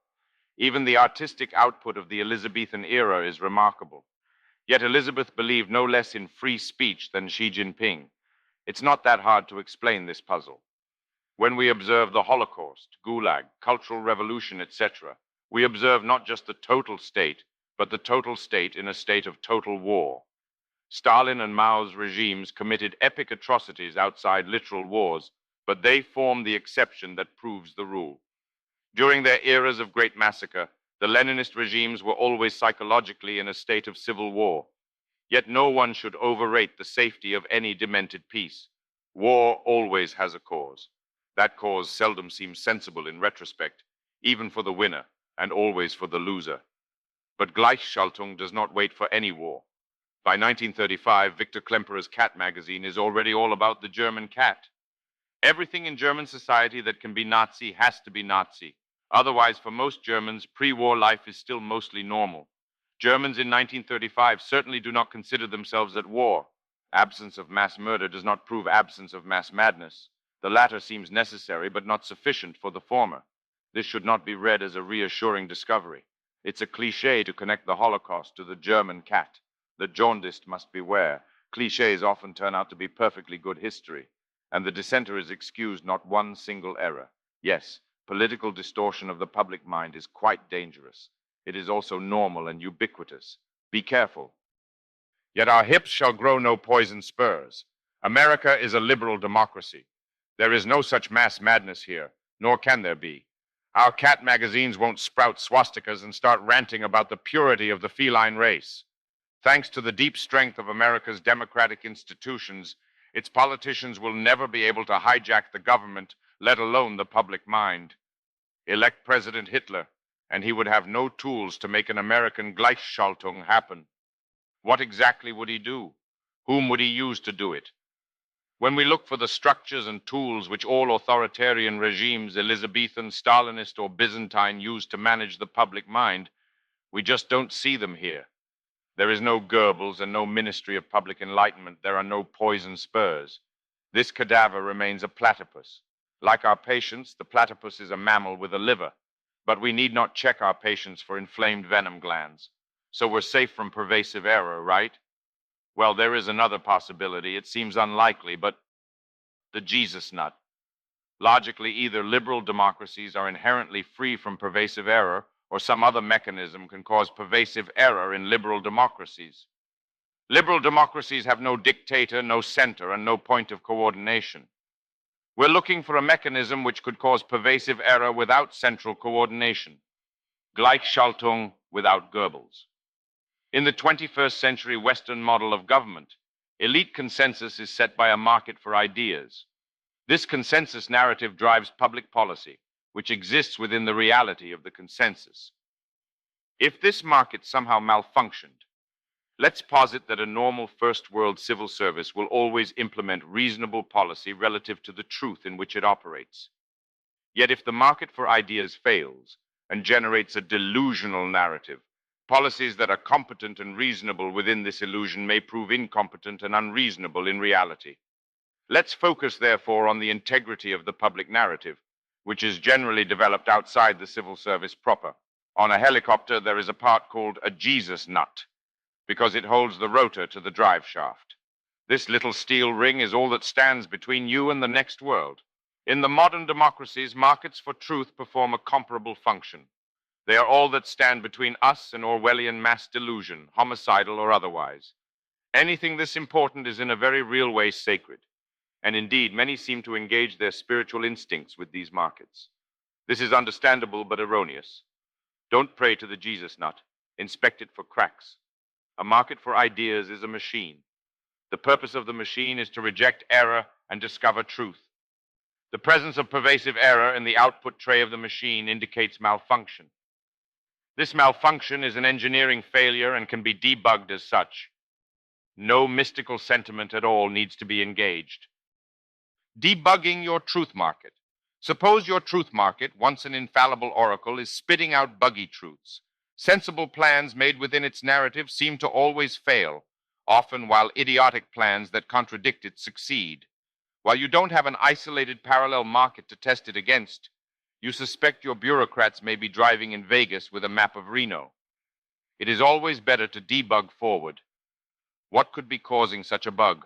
S1: Even the artistic output of the Elizabethan era is remarkable. Yet Elizabeth believed no less in free speech than Xi Jinping. It's not that hard to explain this puzzle. When we observe the Holocaust, Gulag, Cultural Revolution, etc., we observe not just the total state, but the total state in a state of total war. Stalin and Mao's regimes committed epic atrocities outside literal wars, but they form the exception that proves the rule. During their eras of great massacre, the Leninist regimes were always psychologically in a state of civil war. Yet no one should overrate the safety of any demented peace. War always has a cause. That cause seldom seems sensible in retrospect, even for the winner, and always for the loser. But Gleichschaltung does not wait for any war. By 1935, Victor Klemperer's Cat magazine is already all about the German cat. Everything in German society that can be Nazi has to be Nazi. Otherwise, for most Germans, pre-war life is still mostly normal. Germans in 1935 certainly do not consider themselves at war. Absence of mass murder does not prove absence of mass madness. The latter seems necessary, but not sufficient for the former. This should not be read as a reassuring discovery. It's a cliché to connect the Holocaust to the German cat. The jaundiced must beware. Clichés often turn out to be perfectly good history, and the dissenter is excused not one single error. Yes, political distortion of the public mind is quite dangerous. It is also normal and ubiquitous. Be careful. Yet our hips shall grow no poison spurs. America is a liberal democracy. There is no such mass madness here, nor can there be. Our cat magazines won't sprout swastikas and start ranting about the purity of the feline race. Thanks to the deep strength of America's democratic institutions, its politicians will never be able to hijack the government, let alone the public mind. Elect President Hitler, and he would have no tools to make an American Gleichschaltung happen. What exactly would he do? Whom would he use to do it? When we look for the structures and tools which all authoritarian regimes, Elizabethan, Stalinist, or Byzantine, use to manage the public mind, we just don't see them here. There is no Goebbels and no Ministry of Public Enlightenment. There are no poison spurs. This cadaver remains a platypus. Like our patients, the platypus is a mammal with a liver, but we need not check our patients for inflamed venom glands. So we're safe from pervasive error, right? Well, there is another possibility. It seems unlikely, but the Jesus nut. Logically, either liberal democracies are inherently free from pervasive error, or some other mechanism can cause pervasive error in liberal democracies. Liberal democracies have no dictator, no center, and no point of coordination. We're looking for a mechanism which could cause pervasive error without central coordination. Gleichschaltung without Goebbels. In the 21st century Western model of government, elite consensus is set by a market for ideas. This consensus narrative drives public policy, which exists within the reality of the consensus. If this market somehow malfunctioned, Let's posit that a normal first world civil service will always implement reasonable policy relative to the truth in which it operates. Yet if the market for ideas fails and generates a delusional narrative, policies that are competent and reasonable within this illusion may prove incompetent and unreasonable in reality. Let's focus, therefore, on the integrity of the public narrative, which is generally developed outside the civil service proper. On a helicopter, there is a part called a Jesus nut, because it holds the rotor to the drive shaft. This little steel ring is all that stands between you and the next world. In the modern democracies, markets for truth perform a comparable function. They are all that stand between us and Orwellian mass delusion, homicidal or otherwise. Anything this important is in a very real way sacred, and indeed many seem to engage their spiritual instincts with these markets. This is understandable but erroneous. Don't pray to the Jesus nut. Inspect it for cracks. A market for ideas is a machine. The purpose of the machine is to reject error and discover truth. The presence of pervasive error in the output tray of the machine indicates malfunction. This malfunction is an engineering failure and can be debugged as such. No mystical sentiment at all needs to be engaged. Debugging your truth market. Suppose your truth market, once an infallible oracle, is spitting out buggy truths. Sensible plans made within its narrative seem to always fail, often while idiotic plans that contradict it succeed. While you don't have an isolated parallel market to test it against, you suspect your bureaucrats may be driving in Vegas with a map of Reno. It is always better to debug forward. What could be causing such a bug?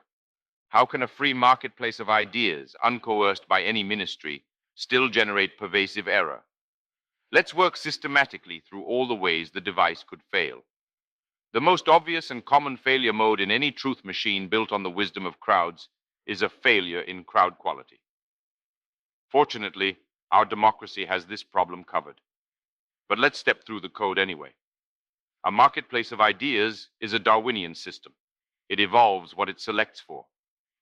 S1: How can a free marketplace of ideas, uncoerced by any ministry, still generate pervasive error? Let's work systematically through all the ways the device could fail. The most obvious and common failure mode in any truth machine built on the wisdom of crowds is a failure in crowd quality. Fortunately, our democracy has this problem covered. But let's step through the code anyway. A marketplace of ideas is a Darwinian system. It evolves what it selects for.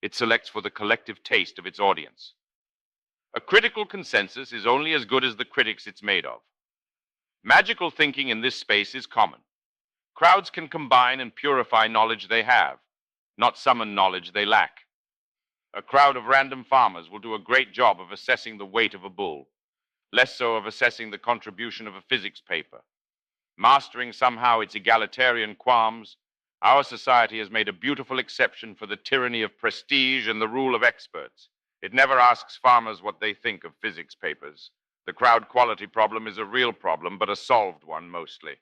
S1: It selects for the collective taste of its audience. A critical consensus is only as good as the critics it's made of. Magical thinking in this space is common. Crowds can combine and purify knowledge they have, not summon knowledge they lack. A crowd of random farmers will do a great job of assessing the weight of a bull, less so of assessing the contribution of a physics paper. Mastering somehow its egalitarian qualms, our society has made a beautiful exception for the tyranny of prestige and the rule of experts. It never asks farmers what they think of physics papers. The crowd quality problem is a real problem, but a solved one mostly.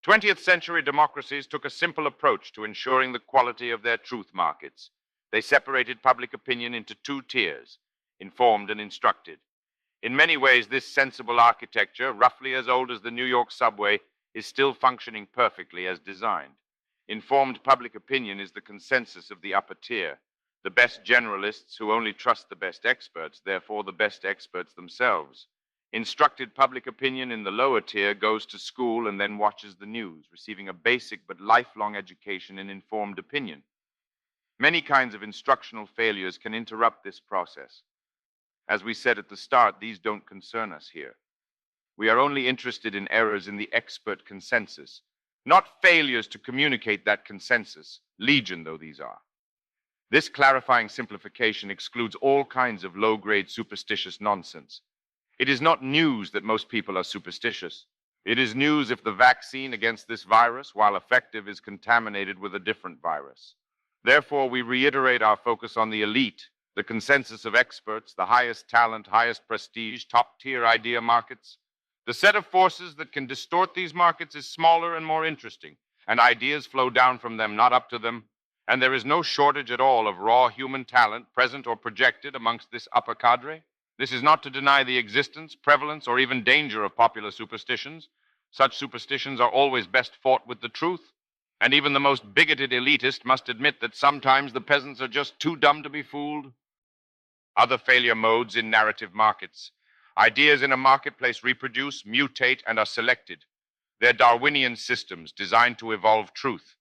S1: 20th century democracies took a simple approach to ensuring the quality of their truth markets. They separated public opinion into two tiers, informed and instructed. In many ways, this sensible architecture, roughly as old as the New York subway, is still functioning perfectly as designed. Informed public opinion is the consensus of the upper tier, the best generalists who only trust the best experts, therefore the best experts themselves. Instructed public opinion in the lower tier goes to school and then watches the news, receiving a basic but lifelong education in informed opinion. Many kinds of instructional failures can interrupt this process. As we said at the start, these don't concern us here. We are only interested in errors in the expert consensus, not failures to communicate that consensus, legion though these are. This clarifying simplification excludes all kinds of low-grade superstitious nonsense. It is not news that most people are superstitious. It is news if the vaccine against this virus, while effective, is contaminated with a different virus. Therefore, we reiterate our focus on the elite, the consensus of experts, the highest talent, highest prestige, top-tier idea markets. The set of forces that can distort these markets is smaller and more interesting, and ideas flow down from them, not up to them. And there is no shortage at all of raw human talent, present or projected, amongst this upper cadre. This is not to deny the existence, prevalence, or even danger of popular superstitions. Such superstitions are always best fought with the truth. And even the most bigoted elitist must admit that sometimes the peasants are just too dumb to be fooled. Other failure modes in narrative markets. Ideas in a marketplace reproduce, mutate, and are selected. They're Darwinian systems designed to evolve truth.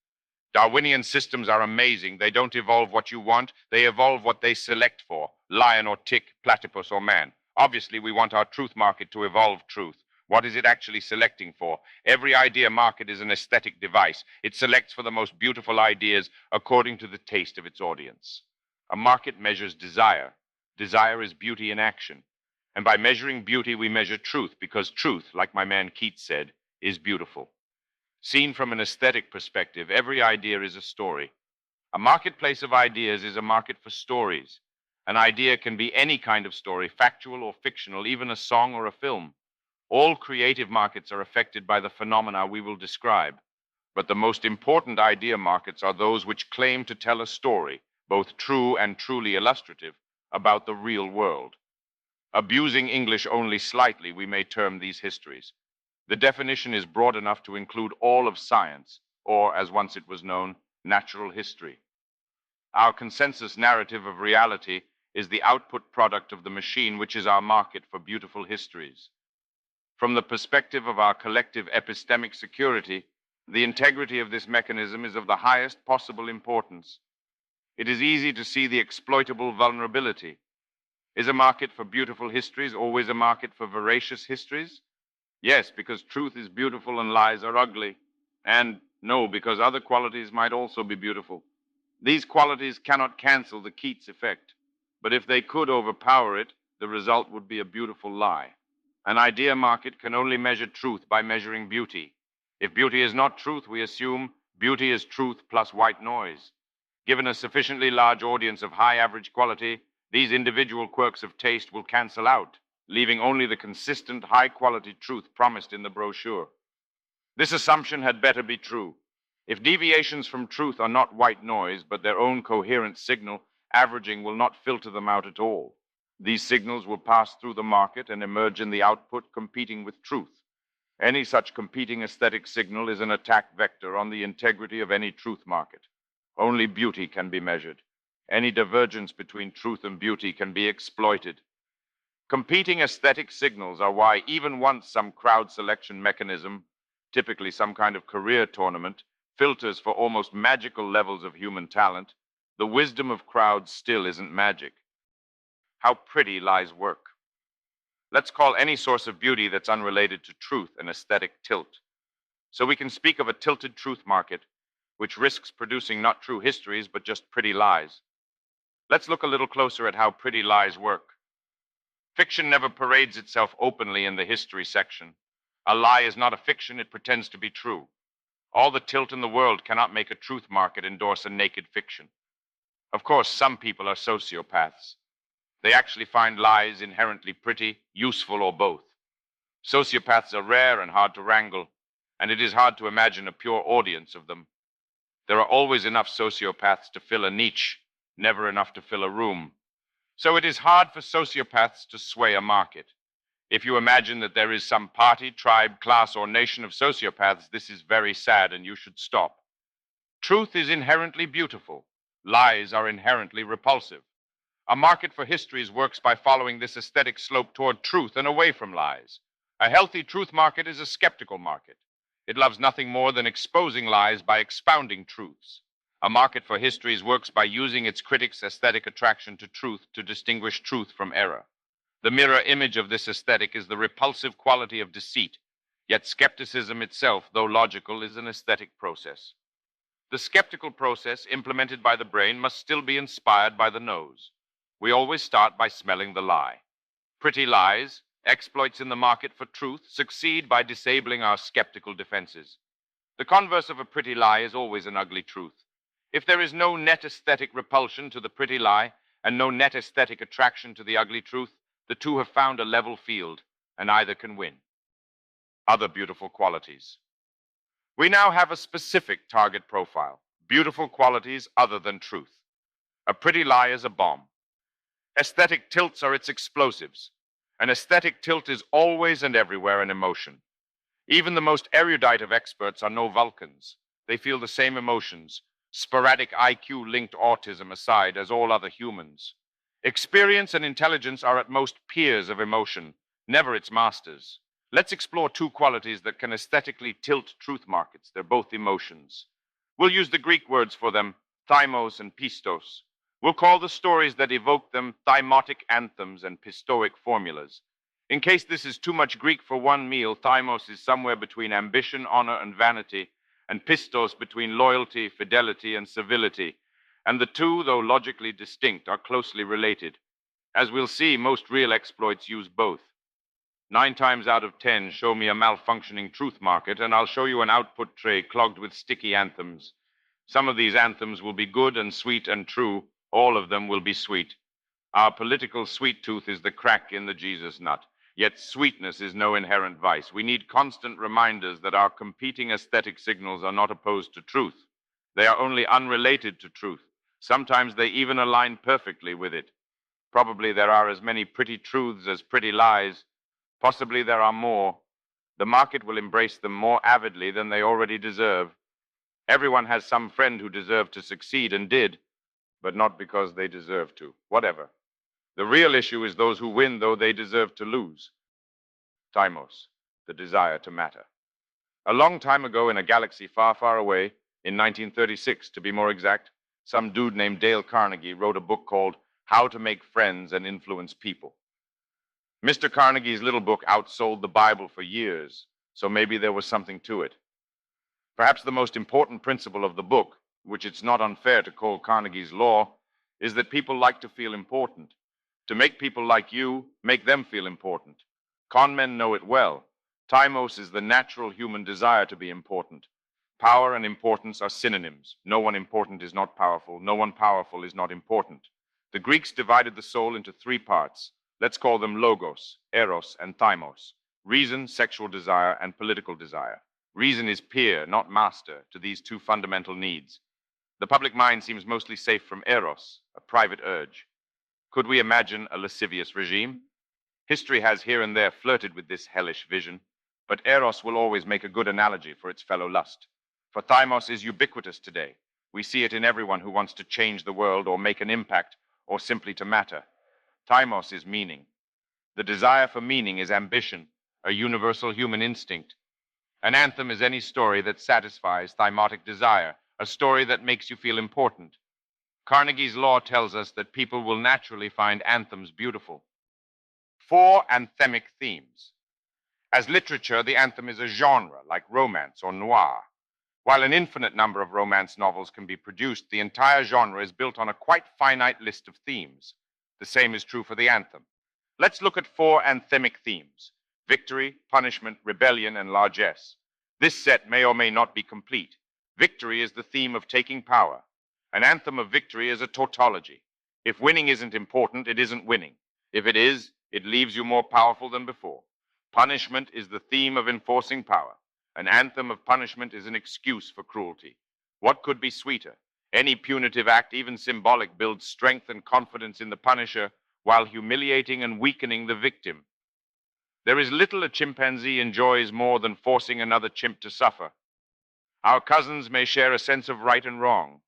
S1: Darwinian systems are amazing. They don't evolve what you want. They evolve what they select for, lion or tick, platypus or man. Obviously, we want our truth market to evolve truth. What is it actually selecting for? Every idea market is an aesthetic device. It selects for the most beautiful ideas according to the taste of its audience. A market measures desire. Desire is beauty in action. And by measuring beauty, we measure truth, because truth, like my man Keats said, is beautiful. Seen from an aesthetic perspective, every idea is a story. A marketplace of ideas is a market for stories. An idea can be any kind of story, factual or fictional, even a song or a film. All creative markets are affected by the phenomena we will describe. But the most important idea markets are those which claim to tell a story, both true and truly illustrative, about the real world. Abusing English only slightly, we may term these histories. The definition is broad enough to include all of science, or, as once it was known, natural history. Our consensus narrative of reality is the output product of the machine, which is our market for beautiful histories. From the perspective of our collective epistemic security, the integrity of this mechanism is of the highest possible importance. It is easy to see the exploitable vulnerability. Is a market for beautiful histories always a market for veracious histories? Yes, because truth is beautiful and lies are ugly. And no, because other qualities might also be beautiful. These qualities cannot cancel the Keats effect. But if they could overpower it, the result would be a beautiful lie. An idea market can only measure truth by measuring beauty. If beauty is not truth, we assume beauty is truth plus white noise. Given a sufficiently large audience of high average quality, these individual quirks of taste will cancel out, leaving only the consistent, high-quality truth promised in the brochure. This assumption had better be true. If deviations from truth are not white noise, but their own coherent signal, averaging will not filter them out at all. These signals will pass through the market and emerge in the output competing with truth. Any such competing aesthetic signal is an attack vector on the integrity of any truth market. Only beauty can be measured. Any divergence between truth and beauty can be exploited. Competing aesthetic signals are why even once some crowd selection mechanism, typically some kind of career tournament, filters for almost magical levels of human talent, the wisdom of crowds still isn't magic. How pretty lies work. Let's call any source of beauty that's unrelated to truth an aesthetic tilt. So we can speak of a tilted truth market, which risks producing not true histories, but just pretty lies. Let's look a little closer at how pretty lies work. Fiction never parades itself openly in the history section. A lie is not a fiction, it pretends to be true. All the tilt in the world cannot make a truth market endorse a naked fiction. Of course, some people are sociopaths. They actually find lies inherently pretty, useful, or both. Sociopaths are rare and hard to wrangle, and it is hard to imagine a pure audience of them. There are always enough sociopaths to fill a niche, never enough to fill a room. So it is hard for sociopaths to sway a market. If you imagine that there is some party, tribe, class, or nation of sociopaths, this is very sad and you should stop. Truth is inherently beautiful. Lies are inherently repulsive. A market for histories works by following this aesthetic slope toward truth and away from lies. A healthy truth market is a skeptical market. It loves nothing more than exposing lies by expounding truths. A market for histories works by using its critics' aesthetic attraction to truth to distinguish truth from error. The mirror image of this aesthetic is the repulsive quality of deceit, yet skepticism itself, though logical, is an aesthetic process. The skeptical process implemented by the brain must still be inspired by the nose. We always start by smelling the lie. Pretty lies, exploits in the market for truth, succeed by disabling our skeptical defenses. The converse of a pretty lie is always an ugly truth. If there is no net aesthetic repulsion to the pretty lie and no net aesthetic attraction to the ugly truth, the two have found a level field, and either can win. Other beautiful qualities. We now have a specific target profile, beautiful qualities other than truth. A pretty lie is a bomb. Aesthetic tilts are its explosives. An aesthetic tilt is always and everywhere an emotion. Even the most erudite of experts are no Vulcans. They feel the same emotions, sporadic IQ-linked autism aside, as all other humans. Experience and intelligence are at most peers of emotion, never its masters. Let's explore two qualities that can aesthetically tilt truth markets. They're both emotions. We'll use the Greek words for them, Thymos and Pistos. We'll call the stories that evoke them thymotic anthems and pistoic formulas. In case this is too much Greek for one meal, Thymos is somewhere between ambition, honor, and vanity, and Pistos between loyalty, fidelity, and civility. And the two, though logically distinct, are closely related. As we'll see, most real exploits use both. 9 times out of 10 show me a malfunctioning truth market, and I'll show you an output tray clogged with sticky anthems. Some of these anthems will be good and sweet and true. All of them will be sweet. Our political sweet tooth is the crack in the Jesus nut. Yet sweetness is no inherent vice. We need constant reminders that our competing aesthetic signals are not opposed to truth. They are only unrelated to truth. Sometimes they even align perfectly with it. Probably there are as many pretty truths as pretty lies. Possibly there are more. The market will embrace them more avidly than they already deserve. Everyone has some friend who deserved to succeed and did, but not because they deserve to. Whatever. The real issue is those who win, though they deserve to lose. Thymos, the desire to matter. A long time ago in a galaxy far, far away, in 1936 to be more exact, some dude named Dale Carnegie wrote a book called How to Make Friends and Influence People. Mr. Carnegie's little book outsold the Bible for years, so maybe there was something to it. Perhaps the most important principle of the book, which it's not unfair to call Carnegie's law, is that people like to feel important. To make people like you, make them feel important. Con men know it well. Thymos is the natural human desire to be important. Power and importance are synonyms. No one important is not powerful. No one powerful is not important. The Greeks divided the soul into 3 parts. Let's call them logos, eros, and thymos. Reason, sexual desire, and political desire. Reason is peer, not master, to these 2 fundamental needs. The public mind seems mostly safe from eros, a private urge. Could we imagine a lascivious regime? History has here and there flirted with this hellish vision, but eros will always make a good analogy for its fellow lust. For thymos is ubiquitous today. We see it in everyone who wants to change the world or make an impact or simply to matter. Thymos is meaning. The desire for meaning is ambition, a universal human instinct. An anthem is any story that satisfies thymotic desire, a story that makes you feel important. Carnegie's law tells us that people will naturally find anthems beautiful. 4 anthemic themes. As literature, the anthem is a genre, like romance or noir. While an infinite number of romance novels can be produced, the entire genre is built on a quite finite list of themes. The same is true for the anthem. Let's look at 4 anthemic themes: victory, punishment, rebellion, and largesse. This set may or may not be complete. Victory is the theme of taking power. An anthem of victory is a tautology. If winning isn't important, it isn't winning. If it is, it leaves you more powerful than before. Punishment is the theme of enforcing power. An anthem of punishment is an excuse for cruelty. What could be sweeter? Any punitive act, even symbolic, builds strength and confidence in the punisher while humiliating and weakening the victim. There is little a chimpanzee enjoys more than forcing another chimp to suffer. Our cousins may share a sense of right and wrong.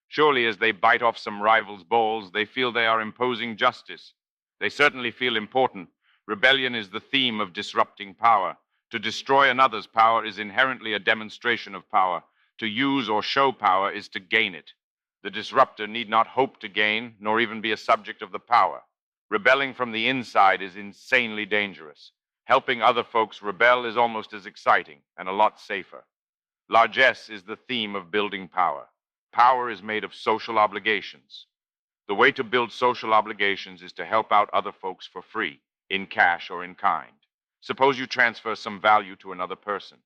S1: Surely as they bite off some rival's balls, they feel they are imposing justice. They certainly feel important. Rebellion is the theme of disrupting power. To destroy another's power is inherently a demonstration of power. To use or show power is to gain it. The disruptor need not hope to gain, nor even be a subject of the power. Rebelling from the inside is insanely dangerous. Helping other folks rebel is almost as exciting and a lot safer. Largesse is the theme of building power. Power is made of social obligations. The way to build social obligations is to help out other folks for free, in cash or in kind. Suppose you transfer some value to another person.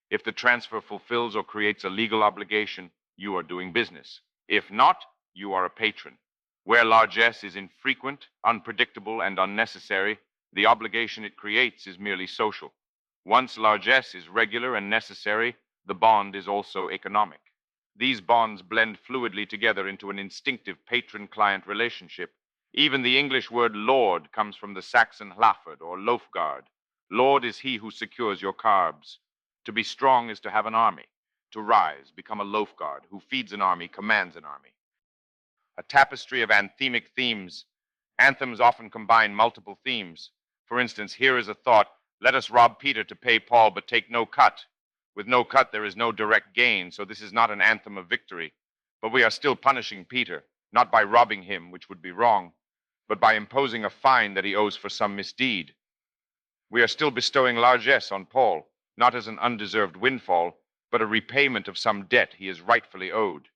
S1: If the transfer fulfills or creates a legal obligation, you are doing business. If not, you are a patron. Where largesse is infrequent, unpredictable, and unnecessary, the obligation it creates is merely social. Once largesse is regular and necessary, the bond is also economic. These bonds blend fluidly together into an instinctive patron-client relationship. Even the English word lord comes from the Saxon hlaford or loafguard. Lord is he who secures your carbs. To be strong is to have an army. To rise, become a loafguard who feeds an army, commands an army. A tapestry of anthemic themes. Anthems often combine multiple themes. For instance, here is a thought: let us rob Peter to pay Paul, but take no cut. With no cut, there is no direct gain, so this is not an anthem of victory. But we are still punishing Peter, not by robbing him, which would be wrong, but by imposing a fine that he owes for some misdeed. We are still bestowing largesse on Paul, not as an undeserved windfall, but a repayment of some debt he is rightfully owed.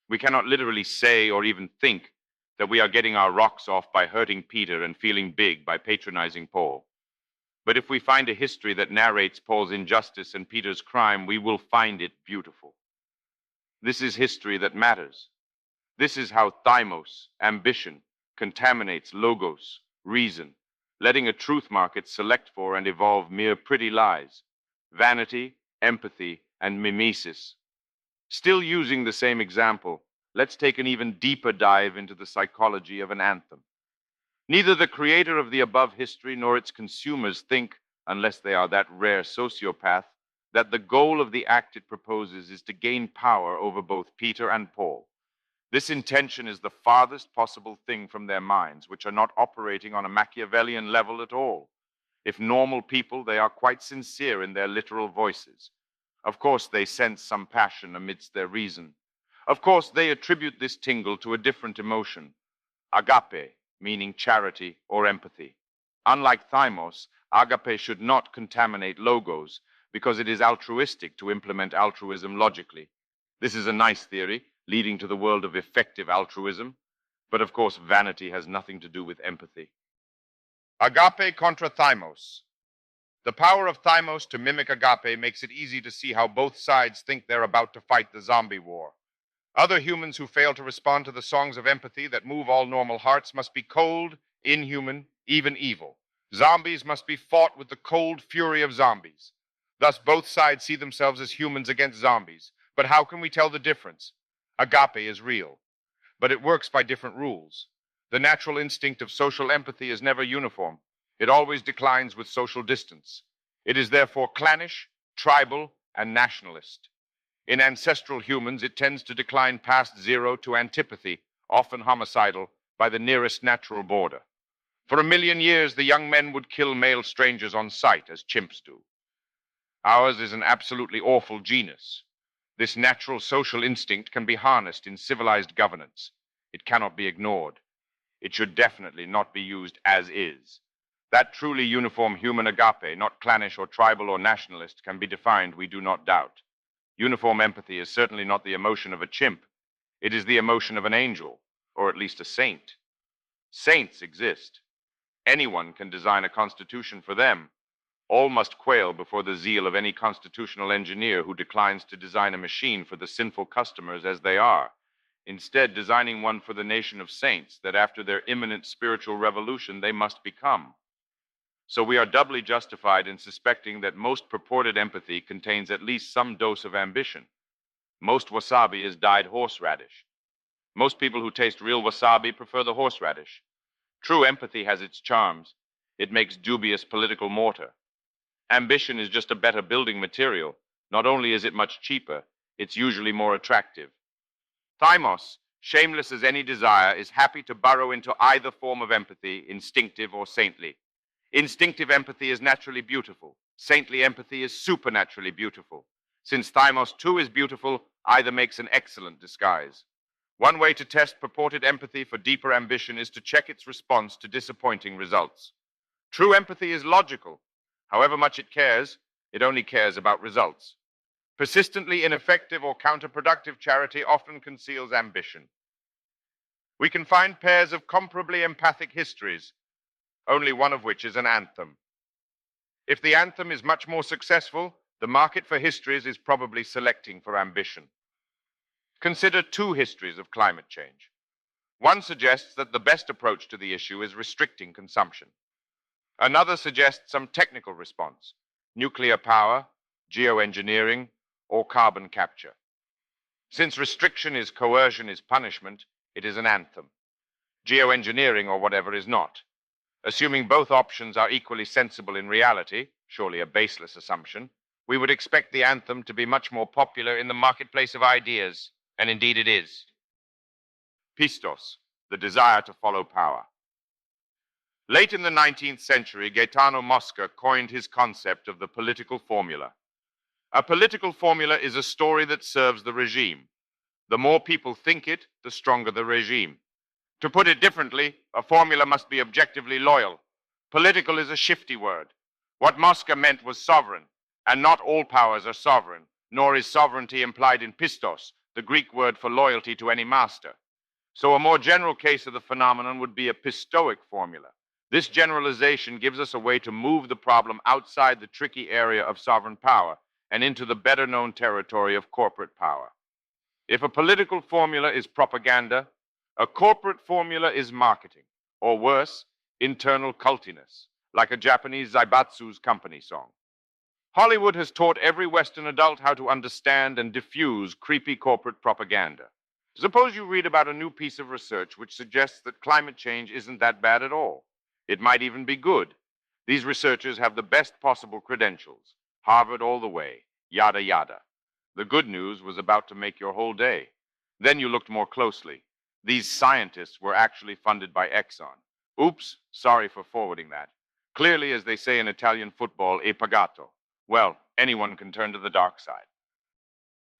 S1: We cannot literally say or even think that we are getting our rocks off by hurting Peter and feeling big by patronizing Paul. But if we find a history that narrates Paul's injustice and Peter's crime, we will find it beautiful. This is history that matters. This is how Thymos, ambition, contaminates logos, reason, letting a truth market select for and evolve mere pretty lies, vanity, empathy, and mimesis. Still using the same example, let's take an even deeper dive into the psychology of an anthem. Neither the creator of the above history nor its consumers think, unless they are that rare sociopath, that the goal of the act it proposes is to gain power over both Peter and Paul. This intention is the farthest possible thing from their minds, which are not operating on a Machiavellian level at all. If normal people, they are quite sincere in their literal voices. Of course, they sense some passion amidst their reason. Of course, they attribute this tingle to a different emotion, agape, meaning charity or empathy. Unlike Thymos, agape should not contaminate logos because it is altruistic to implement altruism logically. This is a nice theory, leading to the world of effective altruism, but of course vanity has nothing to do with empathy. Agape contra Thymos. The power of Thymos to mimic agape makes it easy to see how both sides think they're about to fight the zombie war. Other humans who fail to respond to the songs of empathy that move all normal hearts must be cold, inhuman, even evil. Zombies must be fought with the cold fury of zombies. Thus both sides see themselves as humans against zombies. But how can we tell the difference? Agape is real, but it works by different rules. The natural instinct of social empathy is never uniform. It always declines with social distance. It is therefore clannish, tribal, and nationalist. In ancestral humans, it tends to decline past zero to antipathy, often homicidal, by the nearest natural border. For 1,000,000 years, the young men would kill male strangers on sight, as chimps do. Ours is an absolutely awful genus. This natural social instinct can be harnessed in civilized governance. It cannot be ignored. It should definitely not be used as is. That truly uniform human agape, not clannish or tribal or nationalist, can be defined, we do not doubt. Uniform empathy is certainly not the emotion of a chimp. It is the emotion of an angel, or at least a saint. Saints exist. Anyone can design a constitution for them. All must quail before the zeal of any constitutional engineer who declines to design a machine for the sinful customers as they are, instead designing one for the nation of saints that after their imminent spiritual revolution they must become. So we are doubly justified in suspecting that most purported empathy contains at least some dose of ambition. Most wasabi is dyed horseradish. Most people who taste real wasabi prefer the horseradish. True empathy has its charms. It makes dubious political mortar. Ambition is just a better building material. Not only is it much cheaper, it's usually more attractive. Thymos, shameless as any desire, is happy to burrow into either form of empathy, instinctive or saintly. Instinctive empathy is naturally beautiful. Saintly empathy is supernaturally beautiful. Since Thymos too is beautiful, either makes an excellent disguise. One way to test purported empathy for deeper ambition is to check its response to disappointing results. True empathy is logical. However much it cares, it only cares about results. Persistently ineffective or counterproductive charity often conceals ambition. We can find pairs of comparably empathic histories, only one of which is an anthem. If the anthem is much more successful, the market for histories is probably selecting for ambition. Consider two histories of climate change. One suggests that the best approach to the issue is restricting consumption. Another suggests some technical response, nuclear power, geoengineering, or carbon capture. Since restriction is coercion is punishment, it is an anthem. Geoengineering or whatever is not. Assuming both options are equally sensible in reality, surely a baseless assumption, we would expect the anthem to be much more popular in the marketplace of ideas, and indeed it is. Pistos, the desire to follow power. Late in the 19th century, Gaetano Mosca coined his concept of the political formula. A political formula is a story that serves the regime. The more people think it, the stronger the regime. To put it differently, a formula must be objectively loyal. Political is a shifty word. What Mosca meant was sovereign, and not all powers are sovereign, nor is sovereignty implied in Pistos, the Greek word for loyalty to any master. So a more general case of the phenomenon would be a Pistoic formula. This generalization gives us a way to move the problem outside the tricky area of sovereign power and into the better-known territory of corporate power. If a political formula is propaganda, a corporate formula is marketing, or worse, internal cultiness, like a Japanese Zaibatsu's company song. Hollywood has taught every Western adult how to understand and diffuse creepy corporate propaganda. Suppose you read about a new piece of research which suggests that climate change isn't that bad at all. It might even be good. These researchers have the best possible credentials. Harvard all the way, yada yada. The good news was about to make your whole day. Then you looked more closely. These scientists were actually funded by Exxon. Oops, sorry for forwarding that. Clearly, as they say in Italian football, e pagato. Well, anyone can turn to the dark side.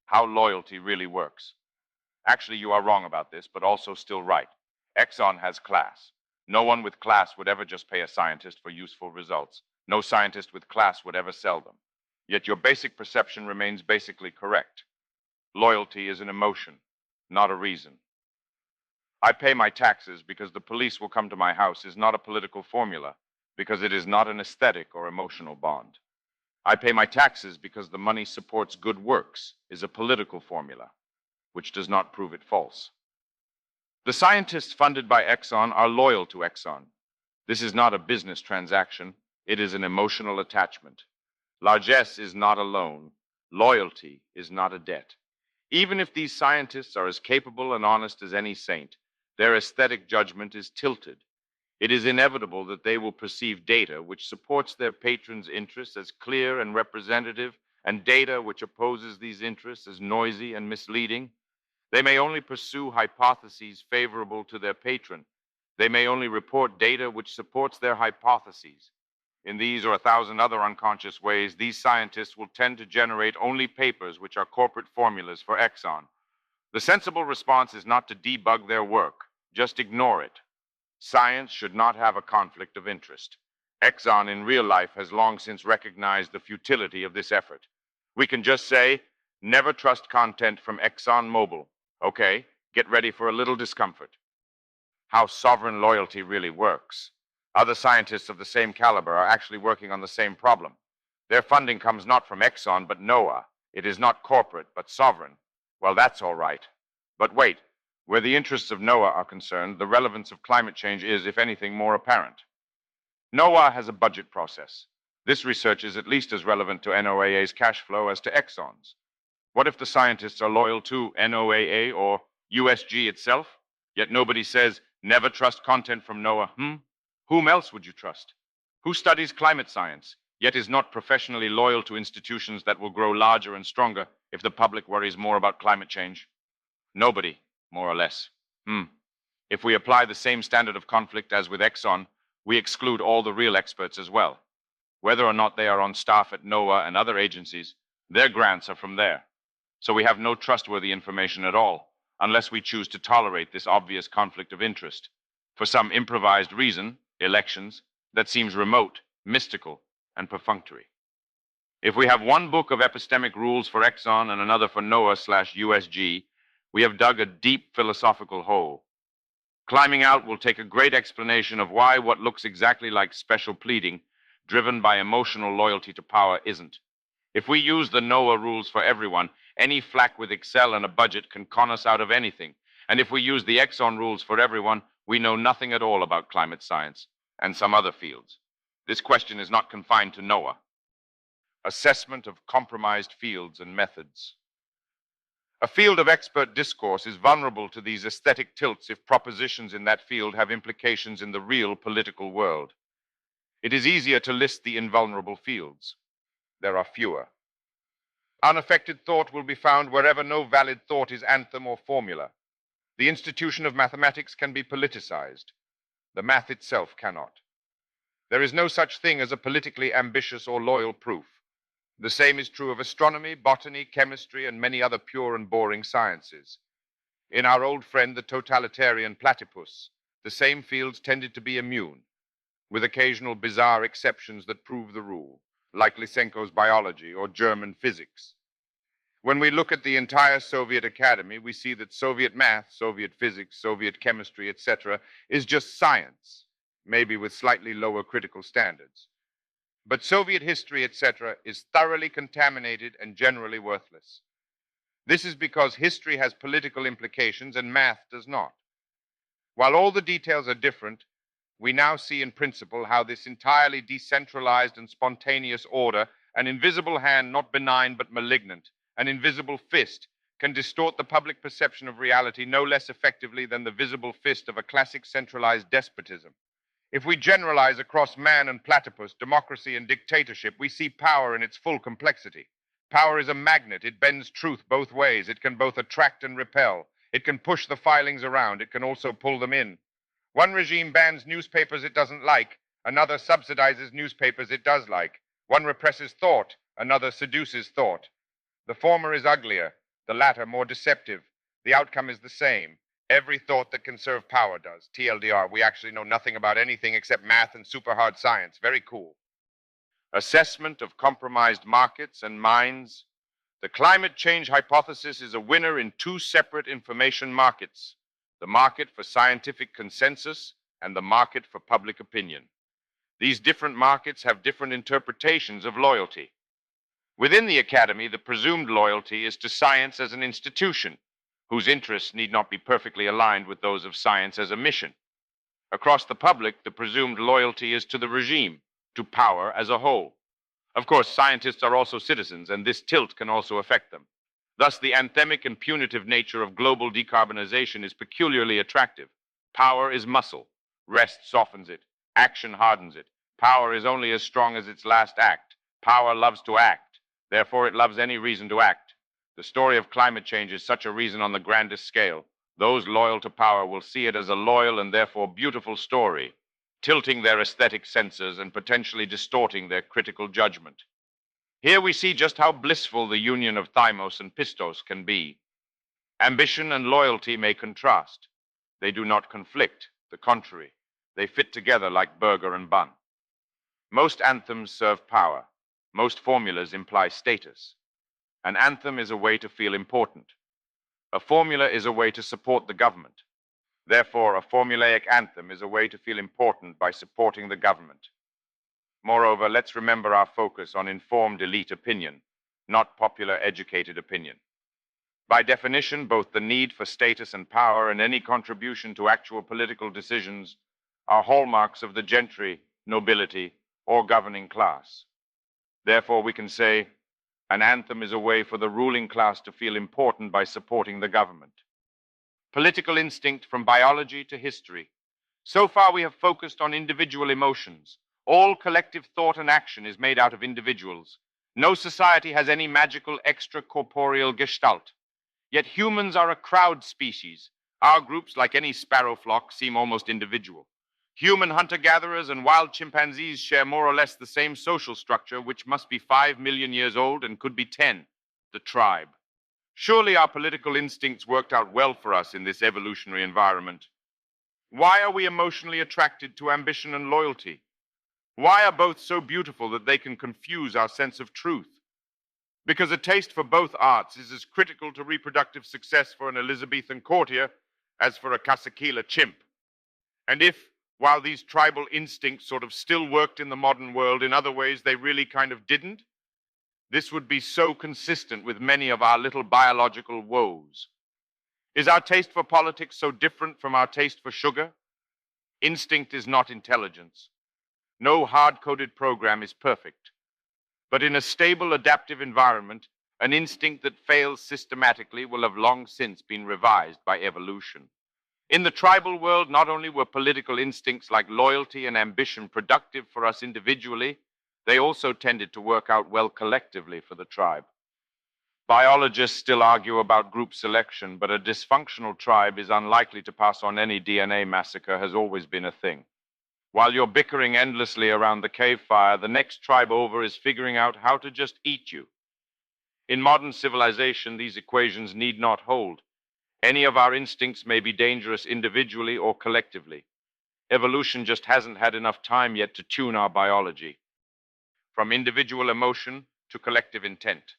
S1: How loyalty really works. Actually, you are wrong about this, but also still right. Exxon has class. No one with class would ever just pay a scientist for useful results. No scientist with class would ever sell them. Yet your basic perception remains basically correct. Loyalty is an emotion, not a reason. I pay my taxes because the police will come to my house is not a political formula, because it is not an aesthetic or emotional bond. I pay my taxes because the money supports good works is a political formula, which does not prove it false. The scientists funded by Exxon are loyal to Exxon. This is not a business transaction. It is an emotional attachment. Largesse is not a loan. Loyalty is not a debt. Even if these scientists are as capable and honest as any saint, their aesthetic judgment is tilted. It is inevitable that they will perceive data which supports their patrons' interests as clear and representative, and data which opposes these interests as noisy and misleading. They may only pursue hypotheses favorable to their patron. They may only report data which supports their hypotheses. In these or 1,000 other unconscious ways, these scientists will tend to generate only papers which are corporate formulas for Exxon. The sensible response is not to debug their work. Just ignore it. Science should not have a conflict of interest. Exxon in real life has long since recognized the futility of this effort. We can just say, never trust content from ExxonMobil. Okay, get ready for a little discomfort. How sovereign loyalty really works. Other scientists of the same caliber are actually working on the same problem. Their funding comes not from Exxon, but NOAA. It is not corporate, but sovereign. Well, that's all right. But wait, where the interests of NOAA are concerned, the relevance of climate change is, if anything, more apparent. NOAA has a budget process. This research is at least as relevant to NOAA's cash flow as to Exxon's. What if the scientists are loyal to NOAA or USG itself? Yet nobody says, never trust content from NOAA. Whom else would you trust? Who studies climate science, yet is not professionally loyal to institutions that will grow larger and stronger if the public worries more about climate change? Nobody, more or less. If we apply the same standard of conflict as with Exxon, we exclude all the real experts as well. Whether or not they are on staff at NOAA and other agencies, their grants are from there. So we have no trustworthy information at all, unless we choose to tolerate this obvious conflict of interest. For some improvised reason, elections, that seems remote, mystical, and perfunctory. If we have one book of epistemic rules for Exxon and another for NOAA/USG, we have dug a deep philosophical hole. Climbing out will take a great explanation of why what looks exactly like special pleading, driven by emotional loyalty to power, isn't. If we use the NOAA rules for everyone, any flack with Excel and a budget can con us out of anything. And if we use the Exxon rules for everyone, we know nothing at all about climate science and some other fields. This question is not confined to NOAA. Assessment of compromised fields and methods. A field of expert discourse is vulnerable to these aesthetic tilts if propositions in that field have implications in the real political world. It is easier to list the invulnerable fields. There are fewer. Unaffected thought will be found wherever no valid thought is anthem or formula. The institution of mathematics can be politicized. The math itself cannot. There is no such thing as a politically ambitious or loyal proof. The same is true of astronomy, botany, chemistry, and many other pure and boring sciences. In our old friend, the totalitarian platypus, the same fields tended to be immune. with occasional bizarre exceptions that prove the rule, like Lysenko's biology or German physics. When we look at the entire Soviet Academy, we see that Soviet math, Soviet physics, Soviet chemistry, etc., is just science, maybe with slightly lower critical standards. But Soviet history, etc., is thoroughly contaminated and generally worthless. This is because history has political implications and math does not. While all the details are different, we now see in principle how this entirely decentralized and spontaneous order, an invisible hand not benign but malignant, an invisible fist, can distort the public perception of reality no less effectively than the visible fist of a classic centralized despotism. If we generalize across man and platypus, democracy and dictatorship, we see power in its full complexity. Power is a magnet. It bends truth both ways. It can both attract and repel. It can push the filings around. It can also pull them in. One regime bans newspapers it doesn't like. Another subsidizes newspapers it does like. One represses thought. Another seduces thought. The former is uglier, the latter more deceptive. The outcome is the same. Every thought that can serve power does. TLDR, we actually know nothing about anything except math and super hard science. Very cool. Assessment of compromised markets and minds. The climate change hypothesis is a winner in two separate information markets: the market for scientific consensus and the market for public opinion. These different markets have different interpretations of loyalty. Within the academy, the presumed loyalty is to science as an institution, whose interests need not be perfectly aligned with those of science as a mission. Across the public, the presumed loyalty is to the regime, to power as a whole. Of course, scientists are also citizens, and this tilt can also affect them. Thus, the anthemic and punitive nature of global decarbonization is peculiarly attractive. Power is muscle. Rest softens it. Action hardens it. Power is only as strong as its last act. Power loves to act. Therefore, it loves any reason to act. The story of climate change is such a reason on the grandest scale. Those loyal to power will see it as a loyal and therefore beautiful story, tilting their aesthetic senses and potentially distorting their critical judgment. Here we see just how blissful the union of Thymos and Pistos can be. Ambition and loyalty may contrast. They do not conflict. The contrary, they fit together like burger and bun. Most anthems serve power. Most formulas imply status. An anthem is a way to feel important. A formula is a way to support the government. Therefore, a formulaic anthem is a way to feel important by supporting the government. Moreover, let's remember our focus on informed elite opinion, not popular educated opinion. By definition, both the need for status and power and any contribution to actual political decisions are hallmarks of the gentry, nobility, or governing class. Therefore, we can say, an anthem is a way for the ruling class to feel important by supporting the government. Political instinct from biology to history. So far, we have focused on individual emotions. All collective thought and action is made out of individuals. No society has any magical extracorporeal gestalt. Yet humans are a crowd species. Our groups, like any sparrow flock, seem almost individual. Human hunter-gatherers and wild chimpanzees share more or less the same social structure, which must be 5 million years old and could be 10, the tribe. Surely our political instincts worked out well for us in this evolutionary environment. Why are we emotionally attracted to ambition and loyalty? Why are both so beautiful that they can confuse our sense of truth? Because a taste for both arts is as critical to reproductive success for an Elizabethan courtier as for a Caciquila chimp. And if, while these tribal instincts sort of still worked in the modern world, in other ways they really kind of didn't, this would be so consistent with many of our little biological woes. Is our taste for politics so different from our taste for sugar? Instinct is not intelligence. No hard-coded program is perfect. But in a stable, adaptive environment, an instinct that fails systematically will have long since been revised by evolution. In the tribal world, not only were political instincts like loyalty and ambition productive for us individually, they also tended to work out well collectively for the tribe. Biologists still argue about group selection, but a dysfunctional tribe is unlikely to pass on any DNA massacre has always been a thing. While you're bickering endlessly around the cave fire, the next tribe over is figuring out how to just eat you. In modern civilization, these equations need not hold. Any of our instincts may be dangerous individually or collectively. Evolution just hasn't had enough time yet to tune our biology, from individual emotion to collective intent.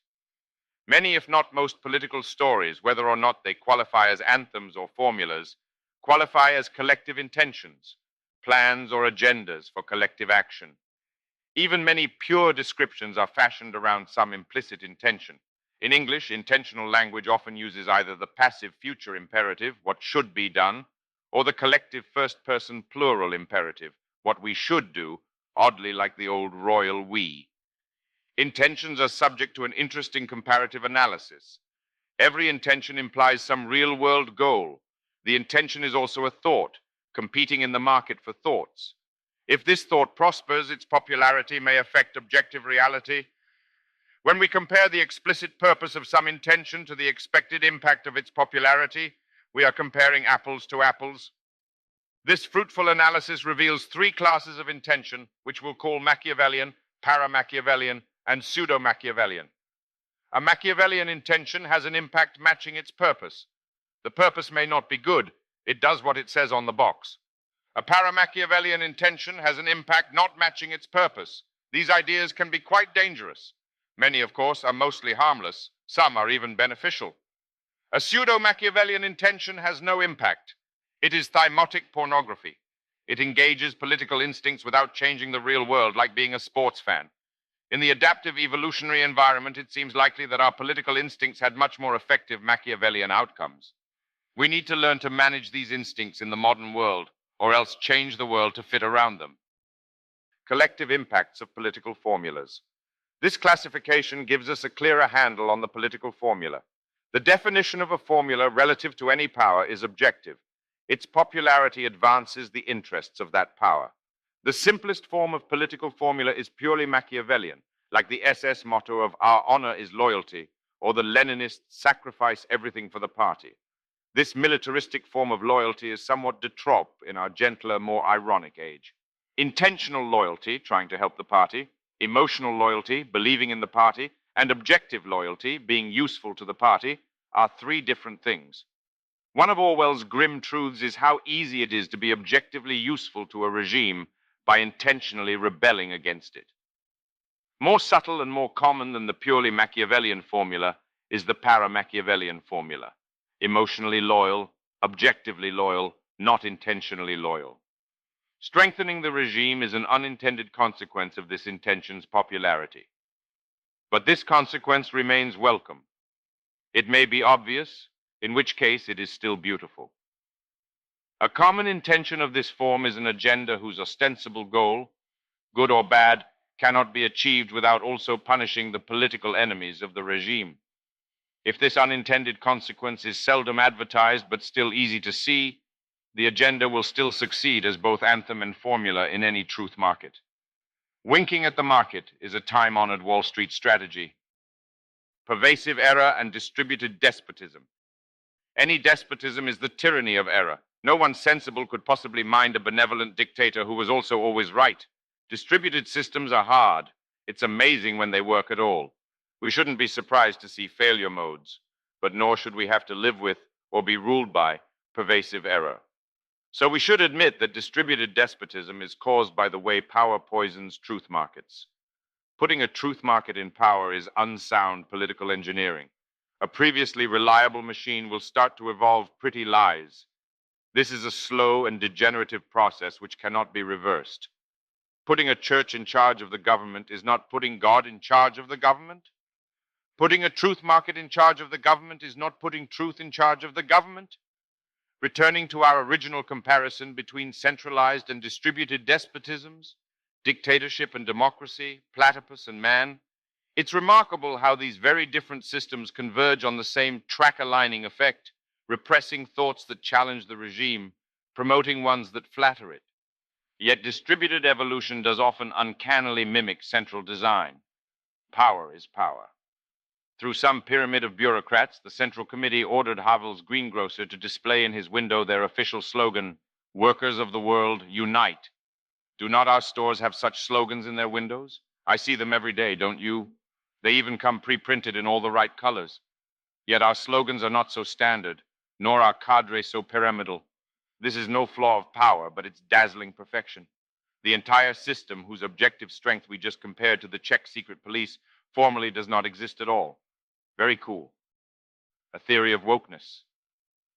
S1: Many, if not most, political stories, whether or not they qualify as anthems or formulas, qualify as collective intentions, plans or agendas for collective action. Even many pure descriptions are fashioned around some implicit intention. In English, intentional language often uses either the passive future imperative, what should be done, or the collective first-person plural imperative, what we should do, oddly like the old royal we. Intentions are subject to an interesting comparative analysis. Every intention implies some real-world goal. The intention is also a thought, competing in the market for thoughts. If this thought prospers, its popularity may affect objective reality. When we compare the explicit purpose of some intention to the expected impact of its popularity, we are comparing apples to apples. This fruitful analysis reveals three classes of intention, which we'll call Machiavellian, para-Machiavellian, and pseudo-Machiavellian. A Machiavellian intention has an impact matching its purpose. The purpose may not be good. It does what it says on the box. A para-Machiavellian intention has an impact not matching its purpose. These ideas can be quite dangerous. Many, of course, are mostly harmless. Some are even beneficial. A pseudo-Machiavellian intention has no impact. It is thymotic pornography. It engages political instincts without changing the real world, like being a sports fan. In the adaptive evolutionary environment, it seems likely that our political instincts had much more effective Machiavellian outcomes. We need to learn to manage these instincts in the modern world, or else change the world to fit around them. Collective impacts of political formulas. This classification gives us a clearer handle on the political formula. The definition of a formula relative to any power is objective. Its popularity advances the interests of that power. The simplest form of political formula is purely Machiavellian, like the SS motto of "Our honor is loyalty," or the Leninist "Sacrifice everything for the party." This militaristic form of loyalty is somewhat de trop in our gentler, more ironic age. Intentional loyalty, trying to help the party, emotional loyalty, believing in the party, and objective loyalty, being useful to the party, are three different things. One of Orwell's grim truths is how easy it is to be objectively useful to a regime by intentionally rebelling against it. More subtle and more common than the purely Machiavellian formula is the para-Machiavellian formula. Emotionally loyal, objectively loyal, not intentionally loyal. Strengthening the regime is an unintended consequence of this intention's popularity. But this consequence remains welcome. It may be obvious, in which case it is still beautiful. A common intention of this form is an agenda whose ostensible goal, good or bad, cannot be achieved without also punishing the political enemies of the regime. If this unintended consequence is seldom advertised but still easy to see, the agenda will still succeed as both anthem and formula in any truth market. Winking at the market is a time-honored Wall Street strategy. Pervasive error and distributed despotism. Any despotism is the tyranny of error. No one sensible could possibly mind a benevolent dictator who was also always right. Distributed systems are hard. It's amazing when they work at all. We shouldn't be surprised to see failure modes, but nor should we have to live with or be ruled by pervasive error. So we should admit that distributed despotism is caused by the way power poisons truth markets. Putting a truth market in power is unsound political engineering. A previously reliable machine will start to evolve pretty lies. This is a slow and degenerative process which cannot be reversed. Putting a church in charge of the government is not putting God in charge of the government. Putting a truth market in charge of the government is not putting truth in charge of the government. Returning to our original comparison between centralized and distributed despotisms, dictatorship and democracy, platypus and man, it's remarkable how these very different systems converge on the same track-aligning effect, repressing thoughts that challenge the regime, promoting ones that flatter it. Yet distributed evolution does often uncannily mimic central design. Power is power. Through some pyramid of bureaucrats, the Central Committee ordered Havel's greengrocer to display in his window their official slogan, "Workers of the world, unite." Do not our stores have such slogans in their windows? I see them every day, don't you? They even come pre-printed in all the right colors. Yet our slogans are not so standard, nor our cadre so pyramidal. This is no flaw of power, but its dazzling perfection. The entire system, whose objective strength we just compared to the Czech secret police, formally does not exist at all. Very cool. A theory of wokeness.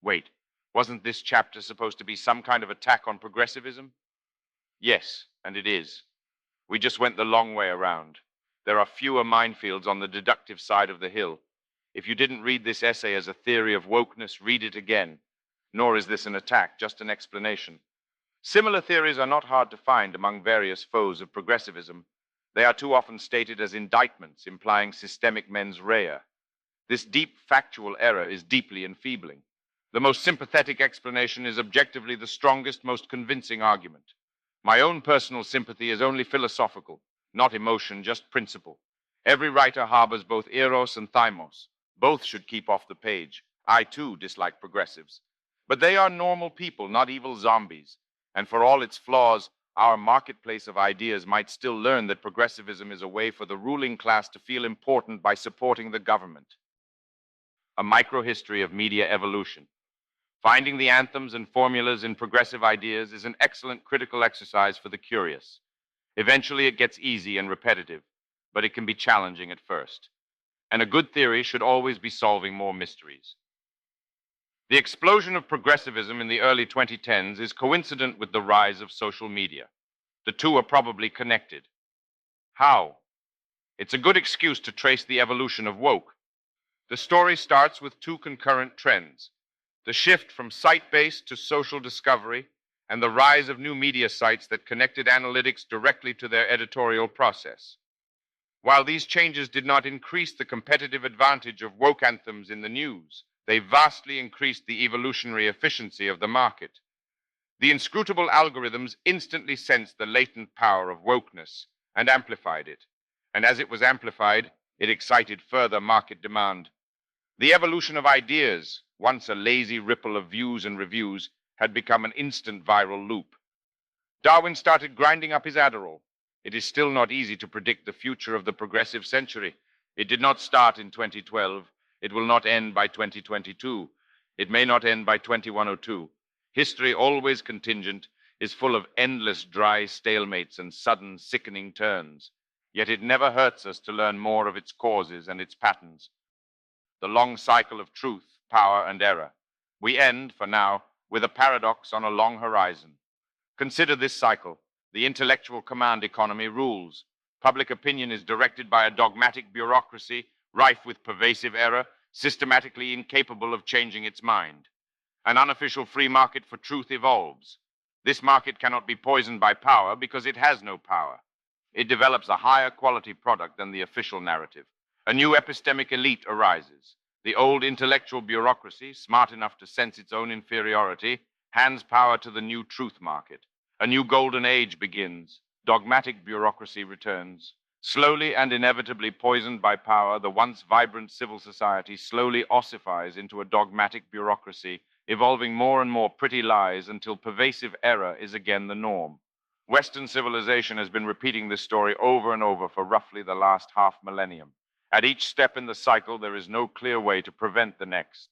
S1: Wait, wasn't this chapter supposed to be some kind of attack on progressivism? Yes, and it is. We just went the long way around. There are fewer minefields on the deductive side of the hill. If you didn't read this essay as a theory of wokeness, read it again. Nor is this an attack, just an explanation. Similar theories are not hard to find among various foes of progressivism. They are too often stated as indictments, implying systemic mens rea. This deep factual error is deeply enfeebling. The most sympathetic explanation is objectively the strongest, most convincing argument. My own personal sympathy is only philosophical, not emotion, just principle. Every writer harbors both eros and thymos. Both should keep off the page. I, too, dislike progressives. But they are normal people, not evil zombies. And for all its flaws, our marketplace of ideas might still learn that progressivism is a way for the ruling class to feel important by supporting the government. A microhistory of media evolution. Finding the anthems and formulas in progressive ideas is an excellent critical exercise for the curious. Eventually it gets easy and repetitive, but it can be challenging at first. And a good theory should always be solving more mysteries. The explosion of progressivism in the early 2010s is coincident with the rise of social media. The two are probably connected. How? It's a good excuse to trace the evolution of woke. The story starts with two concurrent trends: the shift from site-based to social discovery, and the rise of new media sites that connected analytics directly to their editorial process. While these changes did not increase the competitive advantage of woke anthems in the news, they vastly increased the evolutionary efficiency of the market. The inscrutable algorithms instantly sensed the latent power of wokeness and amplified it. And as it was amplified, it excited further market demand. The evolution of ideas, once a lazy ripple of views and reviews, had become an instant viral loop. Darwin started grinding up his Adderall. It is still not easy to predict the future of the progressive century. It did not start in 2012. It will not end by 2022. It may not end by 2102. History, always contingent, is full of endless dry stalemates and sudden sickening turns. Yet it never hurts us to learn more of its causes and its patterns. The long cycle of truth, power, and error. We end, for now, with a paradox on a long horizon. Consider this cycle. The intellectual command economy rules. Public opinion is directed by a dogmatic bureaucracy, rife with pervasive error, systematically incapable of changing its mind. An unofficial free market for truth evolves. This market cannot be poisoned by power because it has no power. It develops a higher quality product than the official narrative. A new epistemic elite arises. The old intellectual bureaucracy, smart enough to sense its own inferiority, hands power to the new truth market. A new golden age begins. Dogmatic bureaucracy returns. Slowly and inevitably poisoned by power, the once vibrant civil society slowly ossifies into a dogmatic bureaucracy, evolving more and more pretty lies until pervasive error is again the norm. Western civilization has been repeating this story over and over for roughly the last half millennium. At each step in the cycle, there is no clear way to prevent the next.